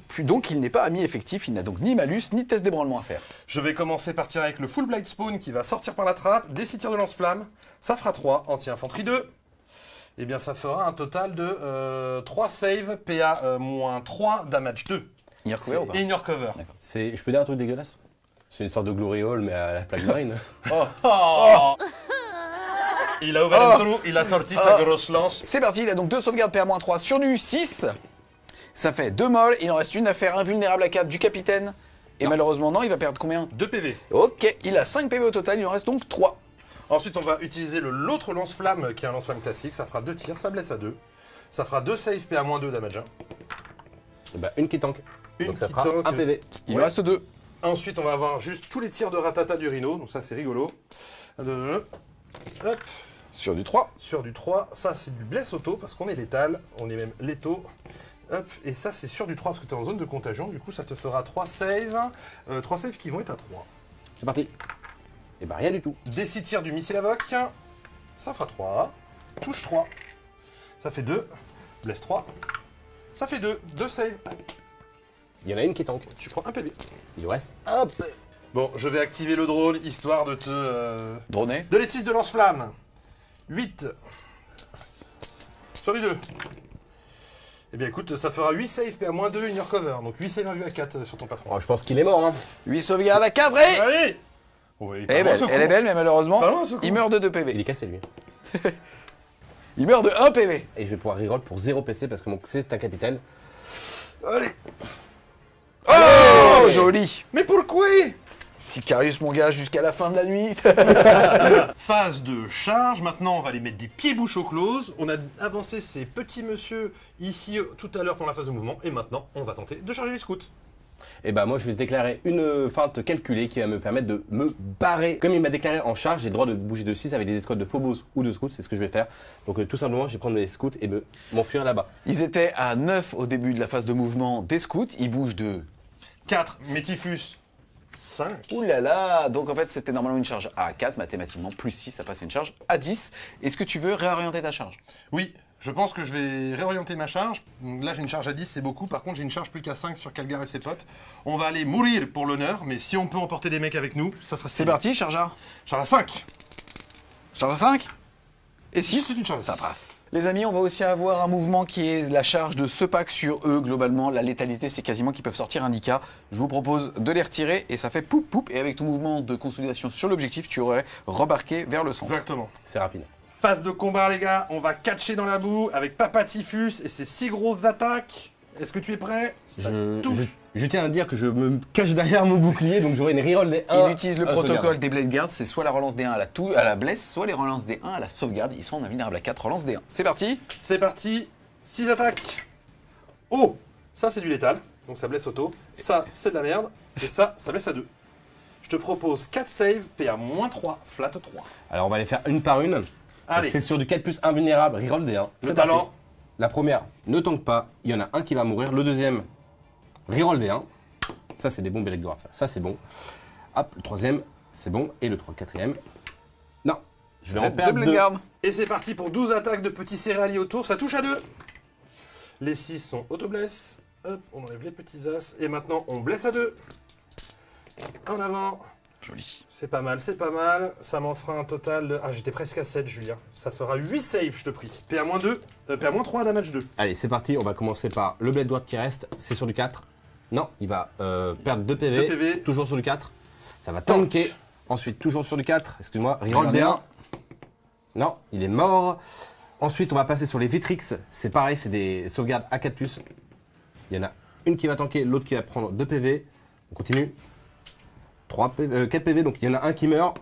il n'est pas ami effectif, il n'a donc ni malus, ni test d'ébranlement à faire. Je vais commencer par tirer avec le Full Blight Spawn qui va sortir par la trappe, des 6 tirs de lance-flamme, ça fera 3, anti-infanterie 2. Et bien ça fera un total de 3 save, PA moins 3, damage 2. In your cover ou pas? Et in your cover. Je peux dire un truc dégueulasse? C'est une sorte de glory hole, mais à la plaque marine. Oh. Il a ouvert le trou, il a sorti sa grosse lance. C'est parti, il a donc 2 sauvegardes PA-3 sur du 6. Ça fait 2 molles, il en reste une à faire invulnérable à 4 du capitaine. Et malheureusement non, il va perdre combien? 2 PV. Ok, il a 5 PV au total, il en reste donc 3. Ensuite, on va utiliser l'autre lance-flamme qui est un lance-flamme classique. Ça fera 2 tirs, ça blesse à 2. Ça fera 2 save PA-2 damage 1. Et bah, une qui tank. Une donc ça qui fera tank. un PV. Il en reste 2. Ensuite, on va avoir juste tous les tirs de ratata du Rhino. Donc ça, c'est rigolo. Hop. Sur du 3. Sur du 3. Ça, c'est du bless auto parce qu'on est létal. On est même létaux. Hop. Et ça, c'est sur du 3 parce que tu es en zone de contagion. Du coup, ça te fera 3 saves. 3 saves qui vont être à 3. C'est parti. Et bah, rien du tout. Des 6 tirs du missile avoc. Ça fera 3. Touche 3. Ça fait 2. Bless 3. Ça fait 2. 2 saves. Il y en a une qui tank. Tu prends un PV. Il reste un PV. Bon, je vais activer le drone histoire de te... Droné. De les 6 de lance-flamme. 8. Sur du 2. Eh bien écoute, ça fera 8 saves PA-2 in your cover. Donc 8 saves invus à 4 sur ton patron. Oh, je pense qu'il est mort. Hein. 8 sauvegardes à 4 et... Allez ouais, Elle est belle, mais malheureusement, Pas loin, ce con. il meurt de 2 Il PV. est cassé lui. Il meurt de 1 PV. Et je vais pouvoir reroll pour 0 PC parce que c'est un capitaine. Allez. Oh, joli. Mais pourquoi? Sicarius, mon gars, jusqu'à la fin de la nuit. Phase de charge. Maintenant, on va les mettre des pieds-bouches au close. On a avancé ces petits monsieur ici tout à l'heure pour la phase de mouvement. Et maintenant, on va tenter de charger les scouts. Et bah moi je vais déclarer une feinte calculée qui va me permettre de me barrer. Comme il m'a déclaré en charge, j'ai le droit de bouger de 6 avec des escouades de Phobos ou de scouts, c'est ce que je vais faire. Donc tout simplement je vais prendre mes scouts et m'enfuir là-bas. Ils étaient à 9 au début de la phase de mouvement des scouts, ils bougent de... 4. Métifus. 5. Ouh là là. Donc en fait c'était normalement une charge à 4, mathématiquement, plus 6, ça passe une charge à 10. Est-ce que tu veux réorienter ta charge? Oui, je pense que je vais réorienter ma charge. Là, j'ai une charge à 10, c'est beaucoup. Par contre, j'ai une charge plus qu'à 5 sur Calgar et ses potes. On va aller mourir pour l'honneur, mais si on peut emporter des mecs avec nous, ça sera C'est parti, charge à... Charge à 5. Charge à 5 et 6. C'est une charge à 6. Les amis, on va aussi avoir un mouvement qui est la charge de ce pack sur eux. Globalement, la létalité, c'est quasiment qu'ils peuvent sortir un IK. Je vous propose de les retirer et ça fait poup poup. Et avec ton mouvement de consolidation sur l'objectif, tu aurais rebarqué vers le centre. Exactement. C'est rapide. Phase de combat, les gars. On va catcher dans la boue avec Papa Typhus et ses 6 grosses attaques. Est-ce que tu es prêt? Ça touche. Je tiens à dire que je me cache derrière mon bouclier, donc j'aurai une reroll des 1. Il utilise le protocole des Blade Guards, c'est soit la relance des 1 à la blesse, soit les relances des 1 à la sauvegarde. Ils sont en invulnérable à 4, relance des 1. C'est parti. C'est parti. 6 attaques. Oh, ça c'est du létal, donc ça blesse auto. Ça, c'est de la merde. Et ça blesse à 2. Je te propose 4 saves, PA-3, flat 3. Alors on va les faire une par une. Allez. C'est sur du 4 plus invulnérable, reroll des 1. Le talent. La première ne tank pas, il y en a un qui va mourir. Le deuxième, reroll des 1. Ça c'est des bons Blade Guards, ça c'est bon. Hop, le troisième, c'est bon. Et le quatrième, non. Je vais en perdre 2. Et c'est parti pour 12 attaques de petits céréaliers autour, ça touche à 2. Les 6 sont auto-bless. Hop, on enlève les petits as. Et maintenant, on blesse à 2. En avant. Joli. C'est pas mal, c'est pas mal. Ça m'en fera un total de... Ah, j'étais presque à 7, Julien. Ça fera 8 saves, je te prie. PA-2, PA-3, damage 2. Allez, c'est parti, on va commencer par le Blade Guard qui reste. C'est sur du 4. Non, il va perdre 2 PV. 2 PV. Toujours sur du 4. Ça va tanker. Ensuite, toujours sur du 4. Excuse-moi, reroll des 1. Non, il est mort. Ensuite, on va passer sur les Vitrix. C'est pareil, c'est des sauvegardes à 4+. Il y en a une qui va tanker, l'autre qui va prendre 2 PV. On continue. 4 PV, donc il y en a un qui meurt.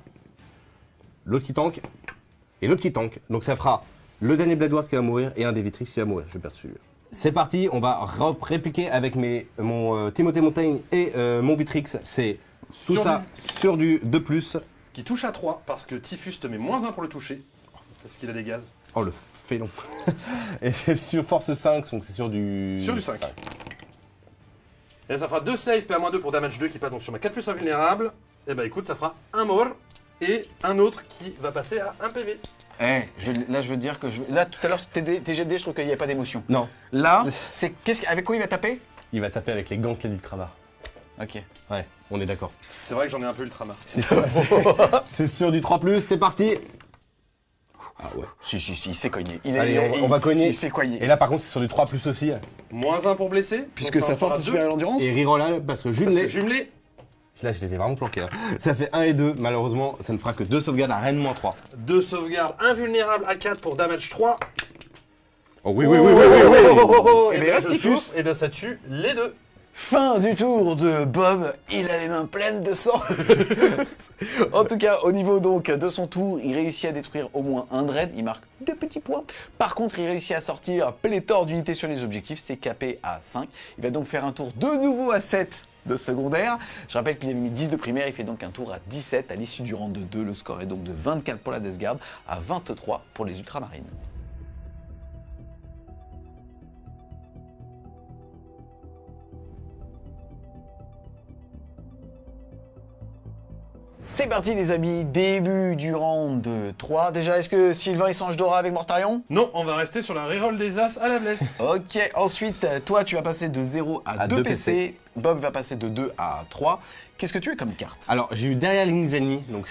L'autre qui tank. Et l'autre qui tank. Donc ça fera le dernier Blade Guard qui va mourir et un des Vitrix qui va mourir. Je vais perdre celui-là. C'est parti, on va répliquer avec mon Timothée Montaigne et mon Vitrix. C'est tout ça sur du 2+. Qui touche à 3, parce que Typhus te met -1 pour le toucher. Parce qu'il a des gaz. Oh le félon. Et c'est sur force 5, donc c'est sur du... Sur du 5. Et ça fera 2 saves PA-2 pour damage 2 qui passe donc sur ma 4+ invulnérable. Et bah écoute, ça fera un mort et un autre qui va passer à 1 PV. Eh, là, je veux dire que là, tout à l'heure, tes jets de dés, je trouve qu'il n'y a pas d'émotion. Non. Là, c'est avec quoi il va taper? Il va taper avec les gantelets d'Ultramar. Ok. Ouais, on est d'accord. C'est vrai que j'en ai un peu Ultramar. C'est sûr, c'est sûr du 3+, c'est parti. Ah ouais. Si, il s'est cogné. On va cogner. Il s'est cogné. Et là, par contre, c'est sur du 3+ aussi. -1 pour blesser. Puisque donc sa force est supérieure à l'endurance. Et reroll parce que jumelé. Jumelé. Là, je les ai vraiment planqués. Hein. Ça fait 1 et 2. Malheureusement, ça ne fera que 2 sauvegardes à Rennes -3. 2 sauvegardes invulnérables à 4 pour damage 3. Oh oui. Et bien ça touche, et bien ça tue les deux. Fin du tour de Bob, il a les mains pleines de sang. En tout cas, au niveau donc de son tour, il réussit à détruire au moins un dread, il marque 2 petits points. Par contre, il réussit à sortir pléthore d'unités sur les objectifs, c'est capé à 5. Il va donc faire un tour de nouveau à 7 de secondaire. Je rappelle qu'il avait mis 10 de primaire, il fait donc un tour à 17 à l'issue du round de 2. Le score est donc de 24 pour la Death Guard à 23 pour les Ultramarines. C'est parti les amis, début du round de 3. Déjà, est-ce que Sylvain il change d'aura avec Mortarion? Non, on va rester sur la reroll des As à la blesse. Ok, ensuite, toi tu vas passer de 0 à 2 PC. Bob va passer de 2 à 3. Qu'est-ce que tu es comme carte? Alors, j'ai eu derrière les lignes ennemies, donc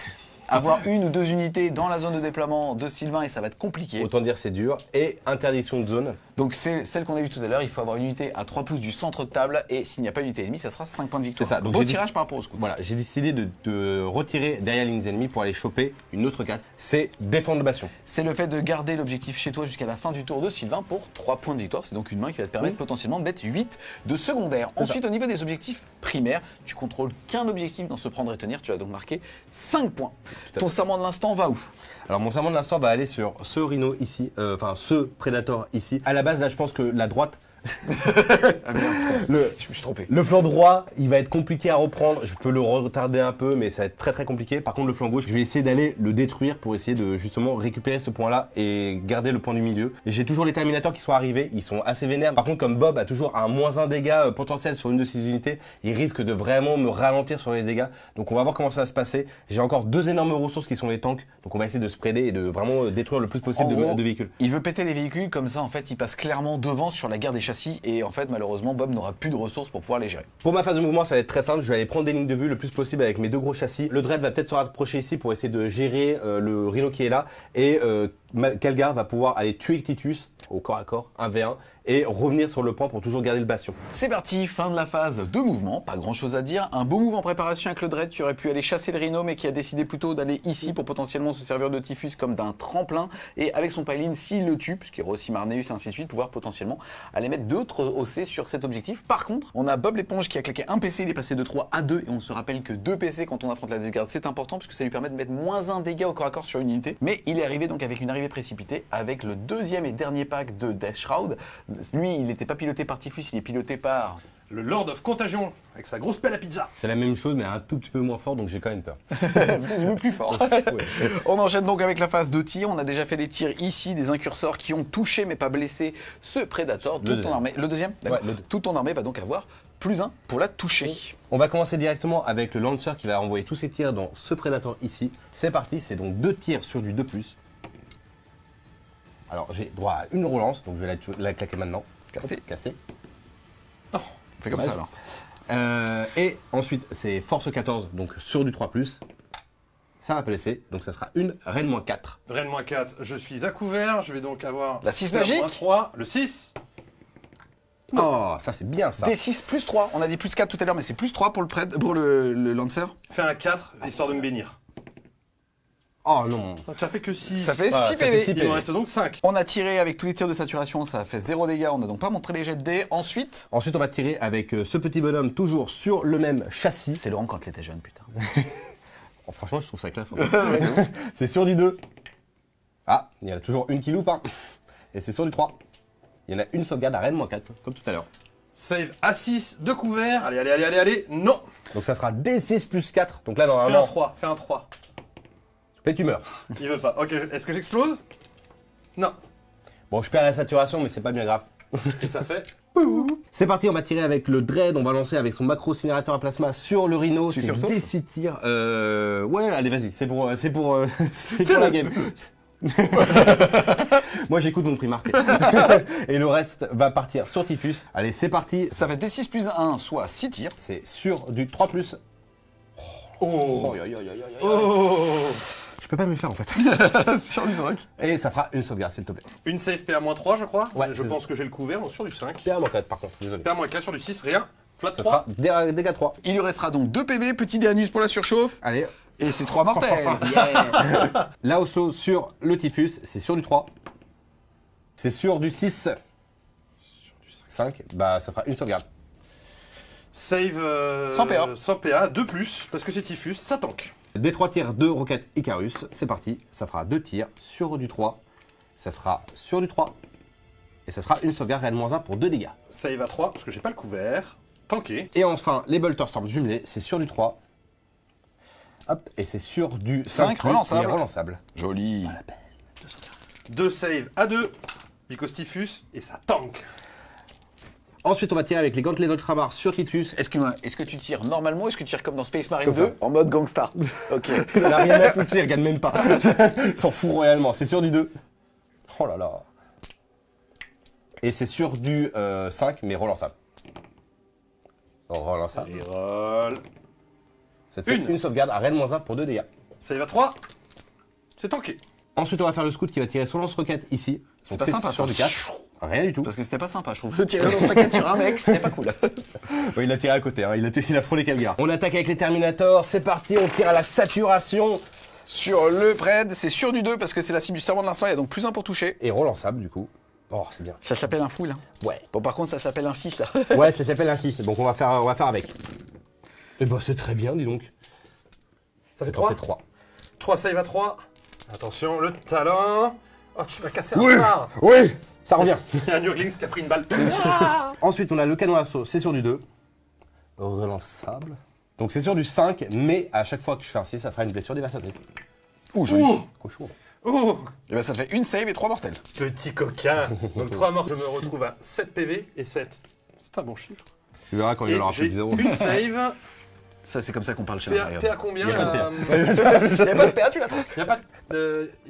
Avoir 1 ou 2 unités dans la zone de déploiement de Sylvain et ça va être compliqué. autant dire c'est dur. Et interdiction de zone. Donc c'est celle qu'on a vue tout à l'heure, il faut avoir une unité à 3 pouces du centre de table et s'il n'y a pas d'unité ennemie, ça sera 5 points de victoire. C'est ça, donc beau j'ai tirage par rapport au scout. Voilà, j'ai décidé de retirer derrière les lignes ennemies pour aller choper une autre carte. C'est défendre le bastion. C'est le fait de garder l'objectif chez toi jusqu'à la fin du tour de Sylvain pour 3 points de victoire. C'est donc une main qui va te permettre potentiellement de mettre 8 de secondaire. Ensuite, au niveau des objectifs primaires, tu contrôles qu'un objectif dans ce prendre et tenir. Tu vas donc marquer 5 points. Ton serment de l'instant va où? Alors mon serment de l'instant va aller sur ce rhino ici, enfin ce prédateur ici. À la base là je pense que la droite, Ah merde, putain, je me suis trompé. le flanc droit il va être compliqué à reprendre, je peux le retarder un peu mais ça va être très compliqué. Par contre le flanc gauche je vais essayer d'aller le détruire pour essayer de justement récupérer ce point là et garder le point du milieu. J'ai toujours les terminators qui sont arrivés, ils sont assez vénères. Par contre comme Bob a toujours un -1 dégâts potentiel sur une de ses unités, il risque de vraiment me ralentir sur les dégâts. Donc on va voir comment ça va se passer. J'ai encore 2 énormes ressources qui sont les tanks, donc on va essayer de spreader et de vraiment détruire le plus possible de véhicules. Il veut péter les véhicules, comme ça en fait il passe clairement devant sur la guerre des châssis et en fait malheureusement Bob n'aura plus de ressources pour pouvoir les gérer. Pour ma phase de mouvement ça va être très simple, je vais aller prendre des lignes de vue le plus possible avec mes 2 gros châssis. Le Dread va peut-être se rapprocher ici pour essayer de gérer le Rhino qui est là et Calgar va pouvoir aller tuer Titus au corps à corps, 1v1 et revenir sur le point pour toujours garder le bastion. C'est parti, fin de la phase de mouvement, pas grand chose à dire. Un beau move en préparation avec le Dread qui aurait pu aller chasser le Rhino mais qui a décidé plutôt d'aller ici pour potentiellement se servir de Typhus comme d'un tremplin et avec son Pylene s'il le tue, puisqu'il y aura aussi Marneus et ainsi de suite, pouvoir potentiellement aller mettre d'autres OC sur cet objectif. Par contre, on a Bob l'éponge qui a claqué un PC, il est passé de 3 à 2 et on se rappelle que 2 PC quand on affronte la Death Guard c'est important puisque ça lui permet de mettre -1 dégâts au corps à corps sur une unité. Mais il est arrivé donc avec une arrivée précipitée avec le deuxième et dernier pack de Death Shroud. Lui il n'était pas piloté par Typhus, il est piloté par... Le Lord of Contagion, avec sa grosse pelle à pizza. C'est la même chose mais un tout petit peu moins fort donc j'ai quand même peur. Le plus fort. On enchaîne donc avec la phase de tir. On a déjà fait des tirs ici, des incursors qui ont touché mais pas blessé ce Predator. Toute ton armée. Le deuxième, d'accord. Ouais, Toute ton armée va donc avoir +1 pour la toucher. On va commencer directement avec le Lancer qui va envoyer tous ses tirs dans ce Predator ici. C'est parti, c'est donc 2 tirs sur du 2+. Alors j'ai droit à une relance, donc je vais la claquer maintenant. Cassé. Oh, on fait comme ça alors. Et ensuite c'est Force 14, donc sur du 3+. Ça va blesser, donc ça sera une Reine -4. Reine -4, je suis à couvert, je vais donc avoir... La 6 magique. -3, le 6. Oh, ça c'est bien ça. D6 +3, on a dit +4 tout à l'heure, mais c'est +3 pour le Lancer. Fais un 4, histoire de me bénir. Oh non. Ça fait que 6. Ça fait 6 ça PV. fait 6 Il en reste donc 5. On a tiré avec tous les tirs de saturation, ça a fait 0 dégâts, on n'a donc pas montré les jets de dés. Ensuite, on va tirer avec ce petit bonhomme toujours sur le même châssis. c'est Laurent quand il était jeune, putain. Oh, franchement, je trouve ça classe. C'est sur du 2. Ah, il y en a toujours une qui loupe. Hein. Et c'est sur du 3. Il y en a une sauvegarde à Reine -4, comme tout à l'heure. Save à 6 de couvert. Allez. Non. Donc ça sera D6 +4. Donc là, Fais un normalement, 3, fais un 3. tu meurs. Il veut pas. Ok, est-ce que j'explose? Non. Bon, je perds la saturation, mais c'est pas bien grave. Et ça fait... C'est parti, on va tirer avec le Dread, on va lancer avec son macro cinérateur à plasma sur le Rhino. Tu C'est fais retour des 6 tirs. Ouais, allez, vas-y, c'est pour la game. Moi j'écoute mon Primark. Et le reste va partir sur Typhus. Allez, c'est parti. Ça fait D6 plus 1, soit 6 tirs. C'est sur du 3+. Oh. Je peux pas me le faire en fait. Sur du 5. Et ça fera une sauvegarde s'il te plaît. Une save PA-3, je crois. Ouais, je c'est pense que j'ai le couvert, donc sur du 5. PA-4 par contre, désolé. PA-4 sur du 6, rien. Flat Ça 3. sera dégâts 3. Il lui restera donc 2 PV, petit dernier pour la surchauffe. Allez. Et c'est 3 mortels. Yeah. Là au sur le Typhus, c'est sur du 3. C'est sur du 6. Sur du 5. Bah ça fera une sauvegarde. Save Sans PA. Sans PA, 2+, parce que c'est Typhus, ça tank. Des 3 tirs de roquette Icarus, c'est parti. Ça fera 2 tirs sur du 3. Ça sera sur du 3. Et ça sera une sauvegarde N-1 pour 2 dégâts. Save à 3, parce que j'ai pas le couvert. Tanké. Et enfin, les Bolter Storm jumelés, c'est sur du 3. Hop, et c'est sur du 5 relançable. mais relançable. Joli. 2 save à 2, because Typhus, et ça tank. Ensuite, on va tirer avec les gantelets d'Ultramar sur Typhus. Est-ce que tu tires normalement ou est-ce que tu tires comme dans Space Marine Comme 2 ça. en mode gangsta? Ok. Il n'a rien à foutre, il regarde même pas. Il s'en fout royalement. C'est sur du 2. Oh là là. Et c'est sur du 5, mais relançable. Relançable. Et roll. Ça te fait une sauvegarde à Rennes-1 pour 2 dégâts. Save à 3, c'est tanké. Ensuite, on va faire le scout qui va tirer son lance-roquette ici. C'est Donc, pas sympa sur ça. du 4. Rien du tout. Parce que c'était pas sympa, je trouve. De tirer dans sa quête sur un mec, c'était pas cool. Ouais, il a tiré à côté, hein. il a frôlé Calgar. On attaque avec les Terminators, c'est parti, on tire à la saturation. Sur le Pred, c'est sur du 2 parce que c'est la cible du serment de l'instant, il y a donc plus 1 pour toucher. Et relançable du coup. Oh, c'est bien. Ça s'appelle un full. Hein. Ouais. Bon, par contre, ça s'appelle un 6 là. Ouais, ça s'appelle un 6, donc on va faire avec. Et bah c'est très bien, dis donc. Ça fait Ça 3. fait 3. 3 save à 3. Attention, le talent. Oh, tu m'as cassé un phare. Oui, ça revient. Il y a un Urglings qui a pris une balle. Ensuite, on a le canon à assaut, c'est sur du 2. Relançable. Donc c'est sur du 5, mais à chaque fois que je fais un 6, ça sera une blessure dévastatrice. Ouh, joli. Cochon. Oh, Et ben ça fait une save et 3 mortels. petit coquin. Donc 3 morts, je me retrouve à 7 PV et 7. C'est un bon chiffre. Tu verras quand il y Et aura j'ai plus de 0. une save. Ça, c'est comme ça qu'on parle chez PA, l'intérieur. PA combien Il y a pas de PA. Il n'y a pas de PA, tu la trouves? Il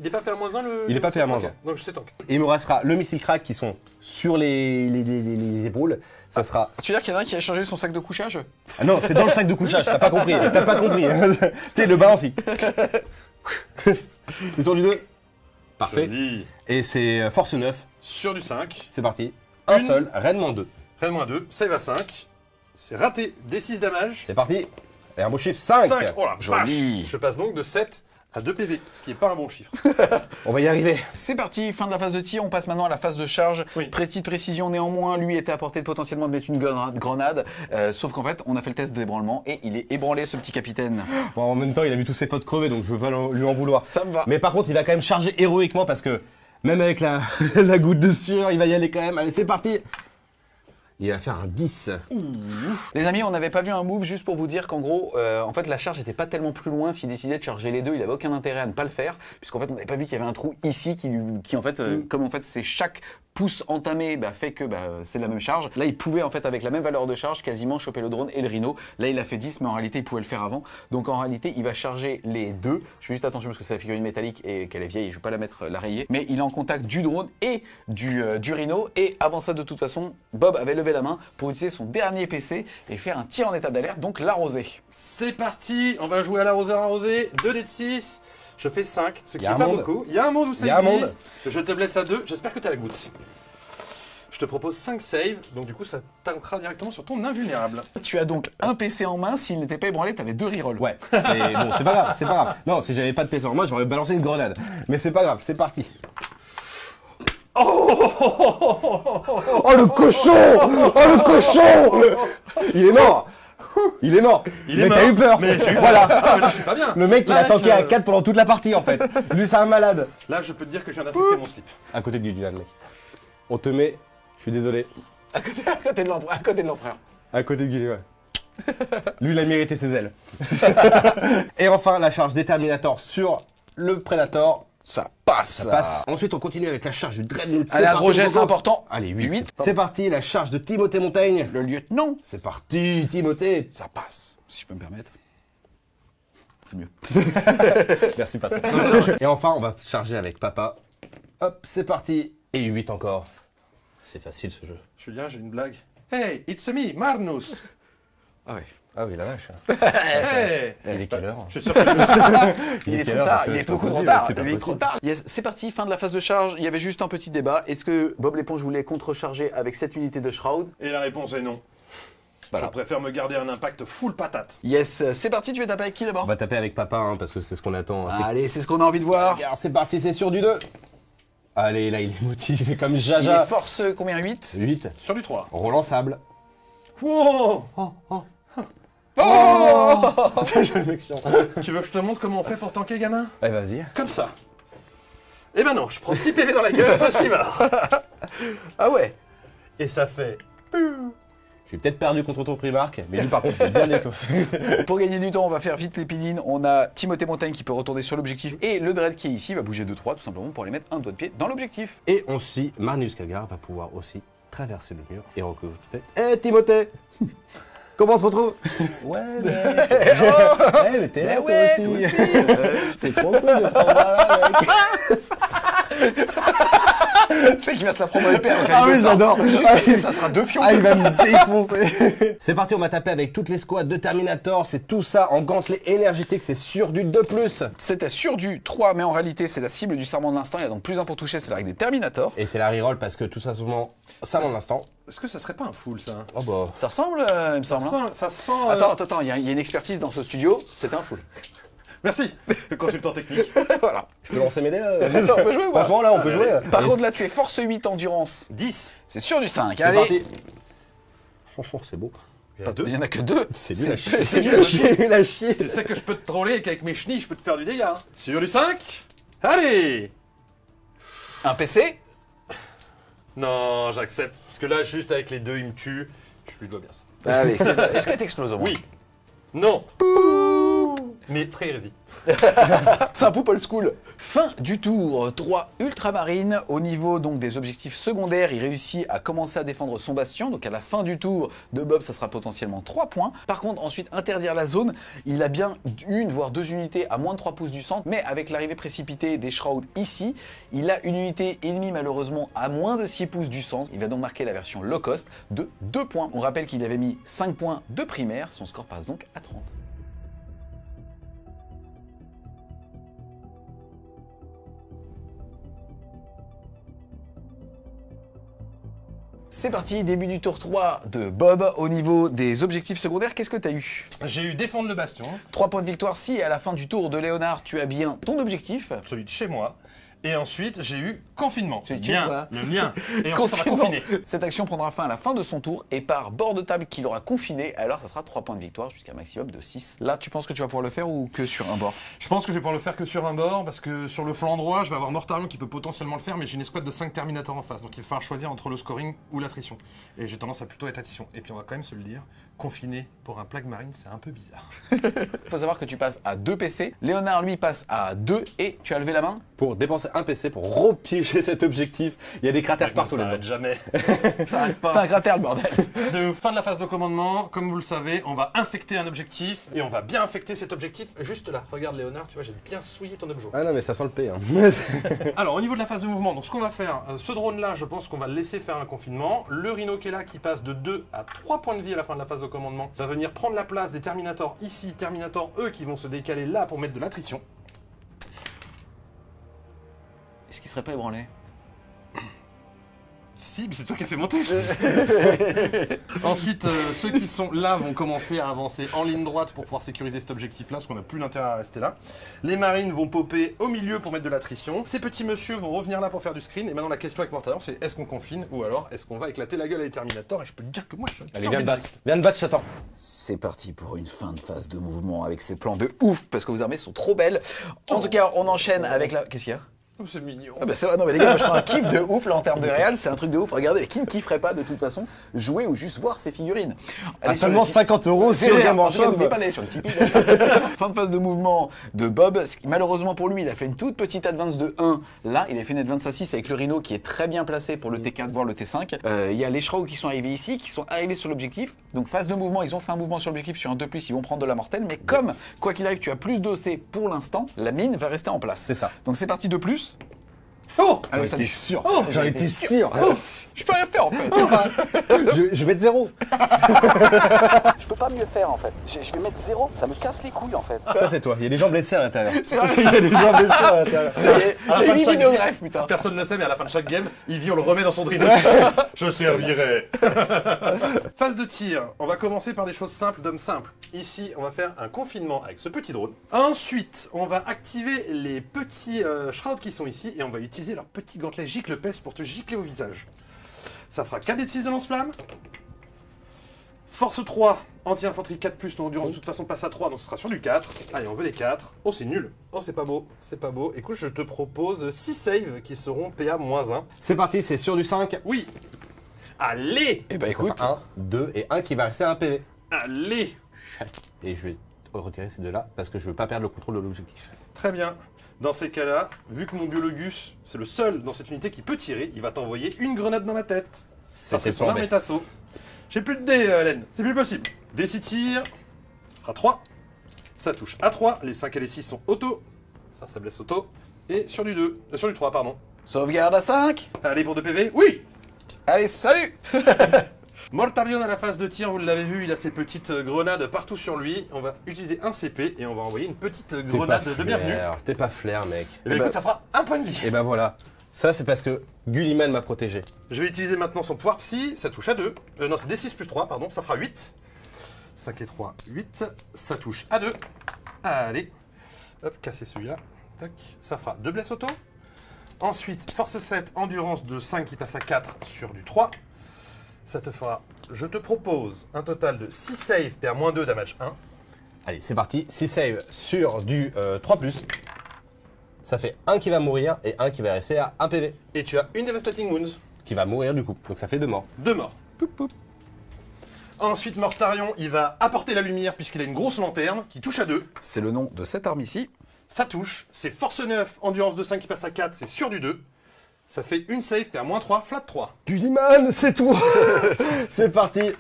n'est pas PA-1 le... Il est pas PA-1. Ok, donc je sais tank. Et il me restera le missile crack qui sont sur les épaules. Ça sera. Tu veux dire qu'il y en a un qui a changé son sac de couchage? Ah non, c'est dans le sac de couchage, t'as pas compris. T'as pas compris. Tu sais, le balancier. C'est sur du 2. Parfait. Joli. Et c'est force 9. Sur du 5. C'est parti. Un Une. seul, Rennes 2. Rennes-2, save à 5. C'est raté, D6 damage. C'est parti. Et un beau chiffre 5. 5. Oh la Joli. vache. Je passe donc de 7 à 2 PV, ce qui n'est pas un bon chiffre. On va y arriver. C'est parti, fin de la phase de tir, on passe maintenant à la phase de charge. Oui. Petite précision néanmoins, lui était à portée de potentiellement de mettre une grenade, sauf qu'en fait on a fait le test d'ébranlement et il est ébranlé ce petit capitaine. Bon, en même temps, il a vu tous ses potes crever, donc je veux pas lui en vouloir. Ça me va. Mais par contre, il va quand même charger héroïquement parce que même avec la, la goutte de sueur, il va y aller quand même. Allez, c'est parti. Il va faire un 10. Les amis, on n'avait pas vu un move juste pour vous dire qu'en gros, en fait la charge n'était pas tellement plus loin. S'il décidait de charger les deux, il avait aucun intérêt à ne pas le faire, puisqu'en fait on n'avait pas vu qu'il y avait un trou ici qui en fait, comme en fait c'est chaque pouce entamé, bah, fait que bah, c'est la même charge. Là il pouvait en fait avec la même valeur de charge quasiment choper le drone et le rhino. Là il a fait 10, mais en réalité il pouvait le faire avant. Donc en réalité il va charger les deux. Je fais juste attention parce que c'est la figurine métallique et qu'elle est vieille, je vais pas la mettre la rayer. Mais il est en contact du drone et du rhino. Et avant ça de toute façon, Bob avait levé la main pour utiliser son dernier PC et faire un tir en état d'alerte, donc l'arroser. C'est parti, on va jouer à l'arroseur arrosé, 2 dés de 6, je fais 5, ce qui Y a n'est un pas monde. beaucoup. Il y a un monde où ça Y a un existe. monde. Je te blesse à 2, j'espère que tu as la goutte. Je te propose 5 saves, donc du coup ça tankera directement sur ton invulnérable. Tu as donc un PC en main, s'il n'était pas ébranlé, t'avais 2 rerolls. Ouais. Mais bon, c'est pas grave, c'est pas grave. Non, si j'avais pas de PC en moi, j'aurais balancé une grenade. Mais c'est pas grave, c'est parti. Oh le cochon! Oh le cochon! Il est mort! Il est mort! Il est mais t'as mort. eu peur! Mais j'ai eu peur. Voilà! Ah, mais là je suis pas bien. Le mec, il Là, a tanké je- à 4 pendant toute la partie en fait. Lui, c'est un malade. Là je peux te dire que je viens d'affecter mon slip. À côté de Gullivan, mec. On te met, je suis désolé, À côté de l'empereur. À côté de l'empereur. à côté de Gullivan. Lui, il a mérité ses ailes. Et enfin, la charge des Terminators sur le Predator. Ça passe. Ça passe. Ensuite, on continue avec la charge du Dreadnought. Allez, un gros geste important. Allez, 8. C'est parti, la charge de Timothée Montaigne. Le lieutenant. C'est parti, Timothée. Ça passe, si je peux me permettre. C'est mieux. Merci, Patrick. Et enfin, on va charger avec papa. Hop, c'est parti. Et 8 encore. C'est facile, ce jeu. Julien, j'ai une blague. Hey, it's me, Marnus. Ah ouais. Ah oui, la vache. Hey. Il est quelle heure? Je suis sûr que Il est trop tard, il est beaucoup trop tard. Il est trop tard. Yes, c'est parti, fin de la phase de charge. Il y avait juste un petit débat. Est-ce que Bob l'éponge voulait contre-charger avec cette unité de Shroud? Et la réponse est non. Voilà. Je préfère me garder un impact full patate. Yes, c'est parti, tu veux taper avec qui d'abord? On va taper avec papa, hein, parce que c'est ce qu'on attend. Allez, c'est ce qu'on a envie de voir. Regarde, c'est parti, c'est sur du 2. Allez, là, il est motivé comme Il Jaja. est force combien? 8? 8. Sur du 3. Relançable. Wow. C'est le mec chiant. Tu veux que je te montre comment on fait pour tanker, gamin? Allez, vas-y. Comme ça. Eh ben non, je prends 6 PV dans la gueule, je suis mort. Ah ouais. Et ça fait... J'ai peut-être perdu contre ton Primark, mais lui, par contre, je l'ai bien écoffé. Pour gagner du temps, on va faire vite les pilines. On a Timothée Montaigne qui peut retourner sur l'objectif. Et le Dread qui est ici va bouger de 3 tout simplement pour aller mettre un doigt de pied dans l'objectif. Et aussi, Marnus Calgar va pouvoir aussi traverser le mur et recouvrir. Eh, Timothée! Comment on se retrouve? Ouais, mais... mais t'es là, toi aussi. C'est trop cool de te revoir là, mec. Tu sais qu'il va se la prendre dans les paires. Ah oui, j'adore. Juste parce que ça sera 2 fions. Ah, il va me défoncer. C'est parti, on va taper avec toutes les squads de Terminator. C'est tout ça en gantelet énergétique. C'est sur du 2+. C'était sur du 3, mais en réalité, c'est la cible du serment de l'instant. Il y a donc plus 1 pour toucher, c'est la règle des Terminators. Et c'est la reroll parce que tout ça, souvent, ça dans l'instant. Est-ce que ça serait pas un full, ça? Oh bah. Ça ressemble, il me semble. hein. Ça sent... Attends, il y a une expertise dans ce studio. C'est un full. Merci, le consultant technique. Voilà. Je peux lancer mes dés là? On peut jouer ou pas? Franchement, là, on peut jouer. Par contre, là, tu es force 8 endurance. 10. C'est sur du 5. C'est Allez. parti. Franchement, c'est beau. Pas 2. Il n'y en a que 2. C'est nul à chier. C'est nul à chier. nul à chier. Tu sais que je peux te troller et qu'avec mes chenilles, je peux te faire du dégât. Hein. Sur du 5. Allez. Un PC. Non, j'accepte. Parce que là, juste avec les 2, il me tue. Je lui dois bien ça. Allez, est-ce qu'elle t'explose au moins? Oui. Non. Mais pré-hérésie. C'est un peu old school. Fin du tour. 3 ultramarines. Au niveau donc des objectifs secondaires, il réussit à commencer à défendre son bastion. Donc à la fin du tour de Bob, ça sera potentiellement 3 points. Par contre, ensuite, interdire la zone, il a bien une voire 2 unités à moins de 3 pouces du centre. Mais avec l'arrivée précipitée des Shrouds ici, il a une unité ennemie malheureusement à moins de 6 pouces du centre. Il va donc marquer la version low cost de 2 points. On rappelle qu'il avait mis 5 points de primaire. Son score passe donc à 30. C'est parti, début du tour 3 de Bob. Au niveau des objectifs secondaires, qu'est-ce que tu as eu? J'ai eu défendre le bastion. 3 points de victoire si à la fin du tour de Léonard, tu as bien ton objectif. Celui de chez moi. Et ensuite, j'ai eu confinement. Celui de chez Bien, toi. le mien. Et ensuite, on va confiner. Cette action prendra fin à la fin de son tour et par bord de table qu'il aura confiné, alors ça sera 3 points de victoire jusqu'à un maximum de 6. Là, tu penses que tu vas pouvoir le faire ou que sur un bord? Je pense que je vais pouvoir le faire que sur un bord, parce que sur le flanc droit, je vais avoir Mortarion qui peut potentiellement le faire, mais j'ai une escouade de 5 Terminators en face, donc il va falloir choisir entre le scoring ou l'attrition. Et j'ai tendance à plutôt être attrition. Et puis on va quand même se le dire, confiner pour un plague marine, c'est un peu bizarre. Il faut savoir que tu passes à 2 PC, Léonard lui passe à 2 et tu as levé la main? Pour dépenser un PC pour repiéger cet objectif, il y a des cratères partout Ça là-dedans. arrête jamais. Ça arrête pas. C'est un cratère le bordel. De fin de la phase de commandement, comme vous le savez, on va infecter un objectif, et on va bien infecter cet objectif juste là. Regarde Léonard, tu vois, j'ai bien souillé ton objet. Ah non, mais ça sent le P. Hein. Alors, au niveau de la phase de mouvement, donc ce qu'on va faire, ce drone-là, je pense qu'on va le laisser faire un confinement. Le Rhino qui est là, qui passe de 2 à 3 points de vie à la fin de la phase de commandement, va venir prendre la place des Terminators ici, Terminators eux qui vont se décaler là pour mettre de l'attrition. Est-ce qu'il serait pas ébranlé? Si, mais c'est toi qui as fait mon test. Ensuite, ceux qui sont là vont commencer à avancer en ligne droite pour pouvoir sécuriser cet objectif-là, parce qu'on n'a plus d'intérêt à rester là. Les marines vont popper au milieu pour mettre de l'attrition. Ces petits messieurs vont revenir là pour faire du screen. Et maintenant, la question avec Mortarion, c'est est-ce qu'on confine ou alors est-ce qu'on va éclater la gueule à les Terminators? Et je peux te dire que moi, je suis un Allez, viens de battre. Viens de battre, Chatan. C'est parti pour une fin de phase de mouvement avec ces plans de ouf, parce que vos armées sont trop belles. En tout cas, on enchaîne avec la... Qu'est-ce qu'il y a? Oh, c'est mignon. Ah bah c'est vrai, non mais les gars, moi je prends un kiff de ouf là en termes de réel, c'est un truc de ouf. Regardez, qui ne kifferait pas de toute façon jouer ou juste voir ces figurines. À seulement 50 € sur le Game Shop. N'oubliez pas d'aller sur le Tipeee. Fin de phase de mouvement de Bob. Malheureusement pour lui, il a fait une toute petite advance de 1. Là, il a fait une advance à 6 avec le Rhino qui est très bien placé pour le T4 voire le T5. Il y a les Shroud qui sont arrivés ici, qui sont arrivés sur l'objectif. Donc phase de mouvement, ils ont fait un mouvement sur l'objectif sur un 2+, ils vont prendre de la mortelle. Mais comme, quoi qu'il arrive, tu as plus d'OC pour l'instant, la mine va rester en place. C'est ça. Donc c'est parti 2+. Oh, Allez, J'en étais salut. sûr. Oh, J'en étais sûr. Je peux rien faire en fait. Je vais mettre 0. Je peux pas mieux faire en fait. Je vais mettre 0, ça me casse les couilles en fait. Ça, c'est toi. Il y a des gens blessés à l'intérieur. C'est vrai. Il y a des gens blessés à l'intérieur. J'ai 8 vidéos de rêve, putain. Personne ne le sait, mais à la fin de chaque game, Ivy, on le remet dans son dream. Je servirai. Phase de tir. On va commencer par des choses simples d'hommes simples. Ici, on va faire un confinement avec ce petit drone. Ensuite, on va activer les petits shrouds qui sont ici et on va utiliser leur petit gantelet gicle-peste pour te gicler au visage. Ça fera 4 d 6 de lance-flamme. Force 3, anti-infanterie 4+, ton endurance de toute façon passe à 3, donc ce sera sur du 4. Allez, on veut les 4. Oh, c'est nul. Oh, c'est pas beau. C'est pas beau. Écoute, je te propose 6 saves qui seront PA-1. C'est parti, c'est sur du 5. Oui. Allez. Eh bah écoute, 1, 2 et 1 qui va rester à 1 PV. Allez. Et je vais retirer ces deux-là parce que je veux pas perdre le contrôle de l'objectif. Très bien. Dans ces cas-là, vu que mon Biologus, c'est le seul dans cette unité qui peut tirer, il va t'envoyer une grenade dans la tête. Parce que son arme est assaut. J'ai plus de dés, Hélène. C'est plus possible. Dés 6 tirs. Ça fera 3. Ça touche à 3. Les 5 et les 6 sont auto. Ça blesse auto. Et sur du 2. Sur du 3, pardon. sauvegarde à 5. Allez, pour 2 PV. Oui. Allez, salut. Mortarion à la phase de tir, vous l'avez vu, il a ses petites grenades partout sur lui. On va utiliser un CP et on va envoyer une petite grenade de bienvenue. T'es pas flair, mec. Et écoute, ça fera un point de vie. Et ben voilà. Ça, c'est parce que Gulliman m'a protégé. Je vais utiliser maintenant son pouvoir psy, ça touche à 2. Non, c'est D6 plus 3, pardon, ça fera 8. 5 et 3, 8. Ça touche à 2. Allez. Hop, casser celui-là. Tac. Ça fera 2 blesses auto. Ensuite, force 7, endurance de 5 qui passe à 4 sur du 3. Ça te fera, je te propose, un total de 6 saves, PA-2, damage 1. Allez, c'est parti. 6 saves sur du 3+. Ça fait 1 qui va mourir et 1 qui va rester à 1 PV. Et tu as une Devastating Wounds. Qui va mourir du coup. Donc ça fait 2 morts. 2 morts. Poup, poup. Ensuite, Mortarion, il va apporter la lumière puisqu'il a une grosse lanterne qui touche à 2. C'est le nom de cette arme ici. Ça touche. C'est force 9, endurance de 5 qui passe à 4, c'est sur du 2. Ça fait une save, PA-3, flat 3. Gulliman, c'est toi. C'est parti.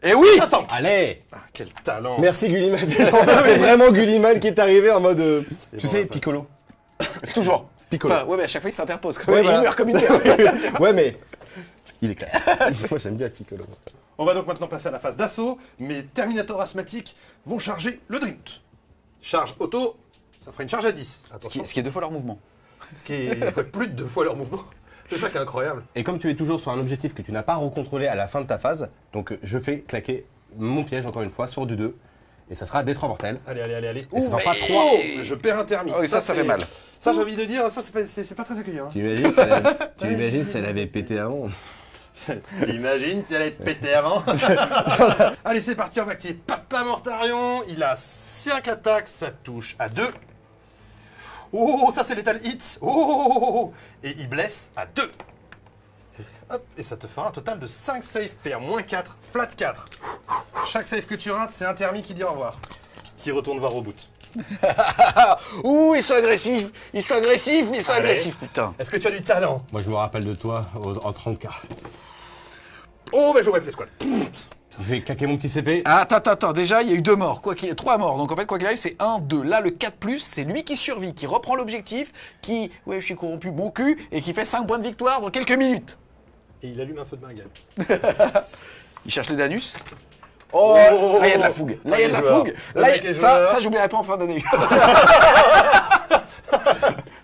Et oui. Attends. Allez. Ah, quel talent. Merci Gulliman. C'est vraiment Gulliman qui est arrivé en mode... Et tu bon, sais, on va Piccolo. C'est toujours. Piccolo. Enfin, ouais, mais à chaque fois il s'interpose. Ouais, Il voilà. meurt comme une merde. Ouais, mais... Il est clair. Moi, j'aime bien Piccolo. On va donc maintenant passer à la phase d'assaut. Mes Terminators asthmatiques vont charger le Dreamtooth. Charge auto, ça fera une charge à 10. Attention. Ce qui est 2 fois leur mouvement. Ce qui est plus de 2 fois leur mouvement. C'est ça qui est incroyable. Et comme tu es toujours sur un objectif que tu n'as pas recontrôlé à la fin de ta phase, donc je fais claquer mon piège encore une fois sur du 2. Et ça sera D3 mortel. Allez, allez, allez, allez. Et ça t'en fera 3. Oh, je perds un thermique. Oh, et ça fait mal. Ça, j'ai envie de dire, ça, c'est pas très accueillant. Tu imagines si elle avait pété avant. T'imagines si elle avait pété avant. Allez, c'est parti, on va activer Papa Mortarion. Il a 5 attaques, ça touche à 2. Oh, ça c'est Lethal Hit. Oh, et il blesse à 2. Hop, et ça te fera un total de 5 saves PA-4, flat 4. Chaque save que tu rates, c'est un thermique qui dit au revoir. Qui retourne voir au bout. Ouh, ils sont agressifs. Ils sont agressifs, ils sont Allez. agressifs, putain. Est-ce que tu as du talent? Moi, je me rappelle de toi en 30K. Oh, mais je whip les squads. Je vais claquer mon petit CP. Attends, déjà il y a eu 2 morts, 3 morts, donc en fait quoi qu'il arrive c'est 1, 2, là le 4+, c'est lui qui survit, qui reprend l'objectif, qui, ouais je suis corrompu, bon cul, et qui fait 5 points de victoire dans quelques minutes. Et il allume un feu de Bengale. Il cherche le Danus. Oh, là il y a de la fougue, là il y a de la fougue, là, ça j'oublierai pas en fin d'année.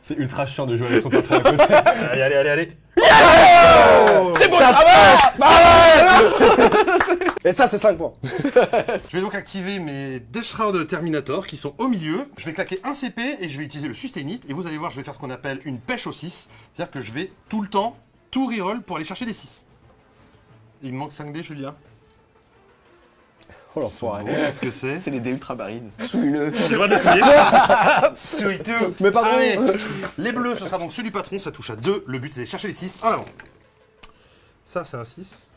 C'est ultra chiant de jouer avec son patron à côté. Allez, allez, allez, allez. C'est bon travail. Et ça, c'est 5 points. Je vais donc activer mes Death Shroud Terminator qui sont au milieu. Je vais claquer un CP et je vais utiliser le Sustain It. Et vous allez voir, je vais faire ce qu'on appelle une pêche au 6. C'est-à-dire que je vais tout le temps, tout reroll pour aller chercher des 6. Il me manque 5 dés, Julien. Oh l'enfoiré. Qu'est-ce que c'est? C'est les dés ultramarines. Souille-le. J'ai le droit d'essayer. Sweet. Mais pardon. Allez, les bleus, ce sera donc ceux du patron, ça touche à 2. Le but, c'est de chercher les 6 en avant. Ça, c'est un 6.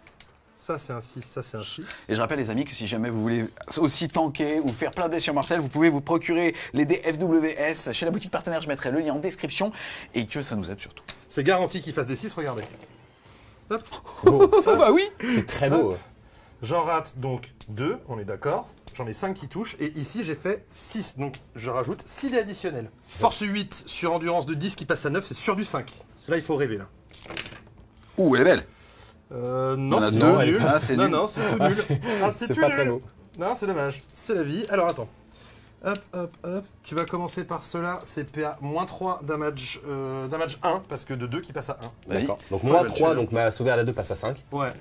Ça, c'est un 6. Ça, c'est un 6. Et je rappelle les amis que si jamais vous voulez aussi tanker ou faire plein de dés sur Mortel, vous pouvez vous procurer les dés FWS chez la boutique partenaire, je mettrai le lien en description et que ça nous aide surtout. C'est garanti qu'il fasse des 6, regardez. Hop. C'est beau. Ça bah oui. C'est très beau. J'en rate donc 2, on est d'accord. J'en ai 5 qui touchent. Et ici, j'ai fait 6. Donc, je rajoute 6 dés additionnels. Force 8 sur endurance de 10 qui passe à 9, c'est sur du 5. C'est là, il faut rêver, là. Ouh, elle est belle. Non, On a c'est deux. nul. Ah, c'est non, nul. non, c'est tout nul. C'est tout pas nul. très beau. Non, c'est dommage. C'est la vie. Alors, attends. Hop, hop, hop. Tu vas commencer par cela. C'est PA-3 damage, damage 1, parce que de 2 qui passe à 1. Vas-y. D'accord. Donc Moi, moins je vais 3, le tuer. donc ma sauvegarde à 2 passe à 5. Ouais.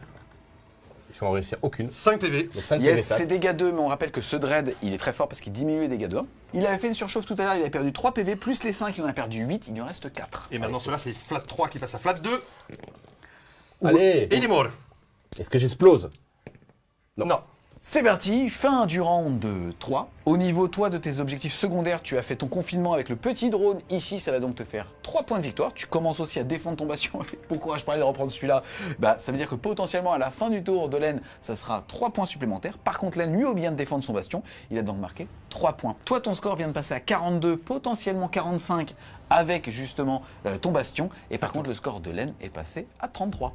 Je vais en réussir aucune. 5 PV. Donc 5 PV Yes, c'est stack. dégâts 2, mais on rappelle que ce dread, il est très fort parce qu'il diminue les dégâts 2. Il avait fait une surchauffe tout à l'heure, il avait perdu 3 PV, plus les 5, il en a perdu 8, il lui en reste 4. Et maintenant, cela, c'est flat 3 qui passe à flat 2. Allez. Et il est mort. Est-ce que j'explose? Non. C'est parti, fin du round 3. Au niveau, toi, de tes objectifs secondaires, tu as fait ton confinement avec le petit drone. Ici, ça va donc te faire 3 points de victoire. Tu commences aussi à défendre ton bastion. Bon courage pour aller reprendre celui-là. Bah, ça veut dire que potentiellement, à la fin du tour de Len, ça sera 3 points supplémentaires. Par contre, Len, lui, au bien de défendre son bastion, il a donc marqué 3 points. Toi, ton score vient de passer à 42, potentiellement 45 avec justement ton bastion. Et par contre, le score de Len est passé à 33.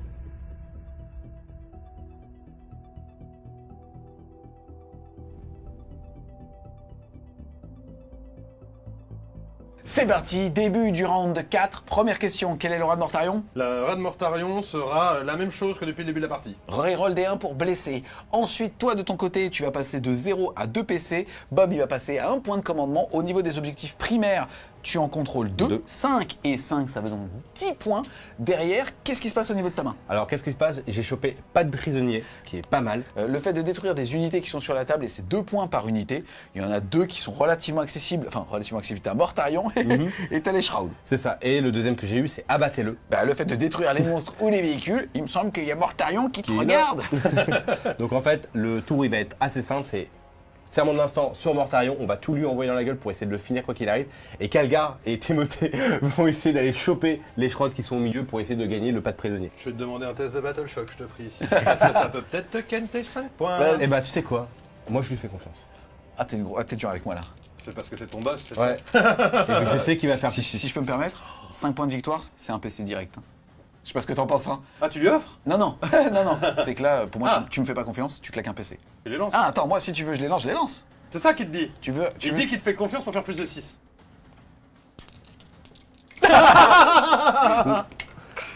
C'est parti, début du round 4. Première question, quel est le roi de Mortarion? La Rad Mortarion sera la même chose que depuis le début de la partie. Reroll des 1 pour blesser. Ensuite, toi de ton côté, tu vas passer de 0 à 2 PC. Bob, il va passer à 1 point de commandement. Au niveau des objectifs primaires, tu en contrôles 2. Deux. 5 et 5, ça veut donc 10 points. Derrière, qu'est-ce qui se passe au niveau de ta main? Alors qu'est-ce qui se passe? J'ai chopé pas de prisonniers, ce qui est pas mal. Le fait de détruire des unités qui sont sur la table, et c'est 2 points par unité. Il y en a 2 qui sont relativement accessibles. Enfin, relativement accessibles. T'as Mortarion et t'as les Shrouds. C'est ça. Et le deuxième que j'ai eu, c'est abattez-le. Bah, le fait de détruire les monstres ou les véhicules, il me semble qu'il y a Mortarion qui te Qui est là. regarde. Donc en fait, le tour il va être assez simple, c'est serment de l'instant sur Mortarion, on va tout lui envoyer dans la gueule pour essayer de le finir quoi qu'il arrive. Et Calgar et Timothée vont essayer d'aller choper les Shrouds qui sont au milieu pour essayer de gagner le pas de prisonnier. Je vais te demander un test de Battle Shock, je te prie. Parce que ça peut peut-être te ken tes 5 points. Vas-y. Et bah tu sais quoi? Moi je lui fais confiance. Ah, t'es dur avec moi là. C'est parce que c'est ton boss, c'est Ouais. ça? Et je sais qu'il va faire Si je peux me permettre, 5 points de victoire, c'est un PC direct. hein. Je sais pas ce que t'en penses. Hein. Ah, tu lui offres? Non, non, non, non. C'est que là, pour moi, Ah. tu me fais pas confiance, tu claques un PC. Tu les lances. Ah, attends, moi, si tu veux, je les lance, je les lance. C'est ça qu'il te dit. Tu veux. Il te dit qu'il te fait confiance pour faire plus de 6.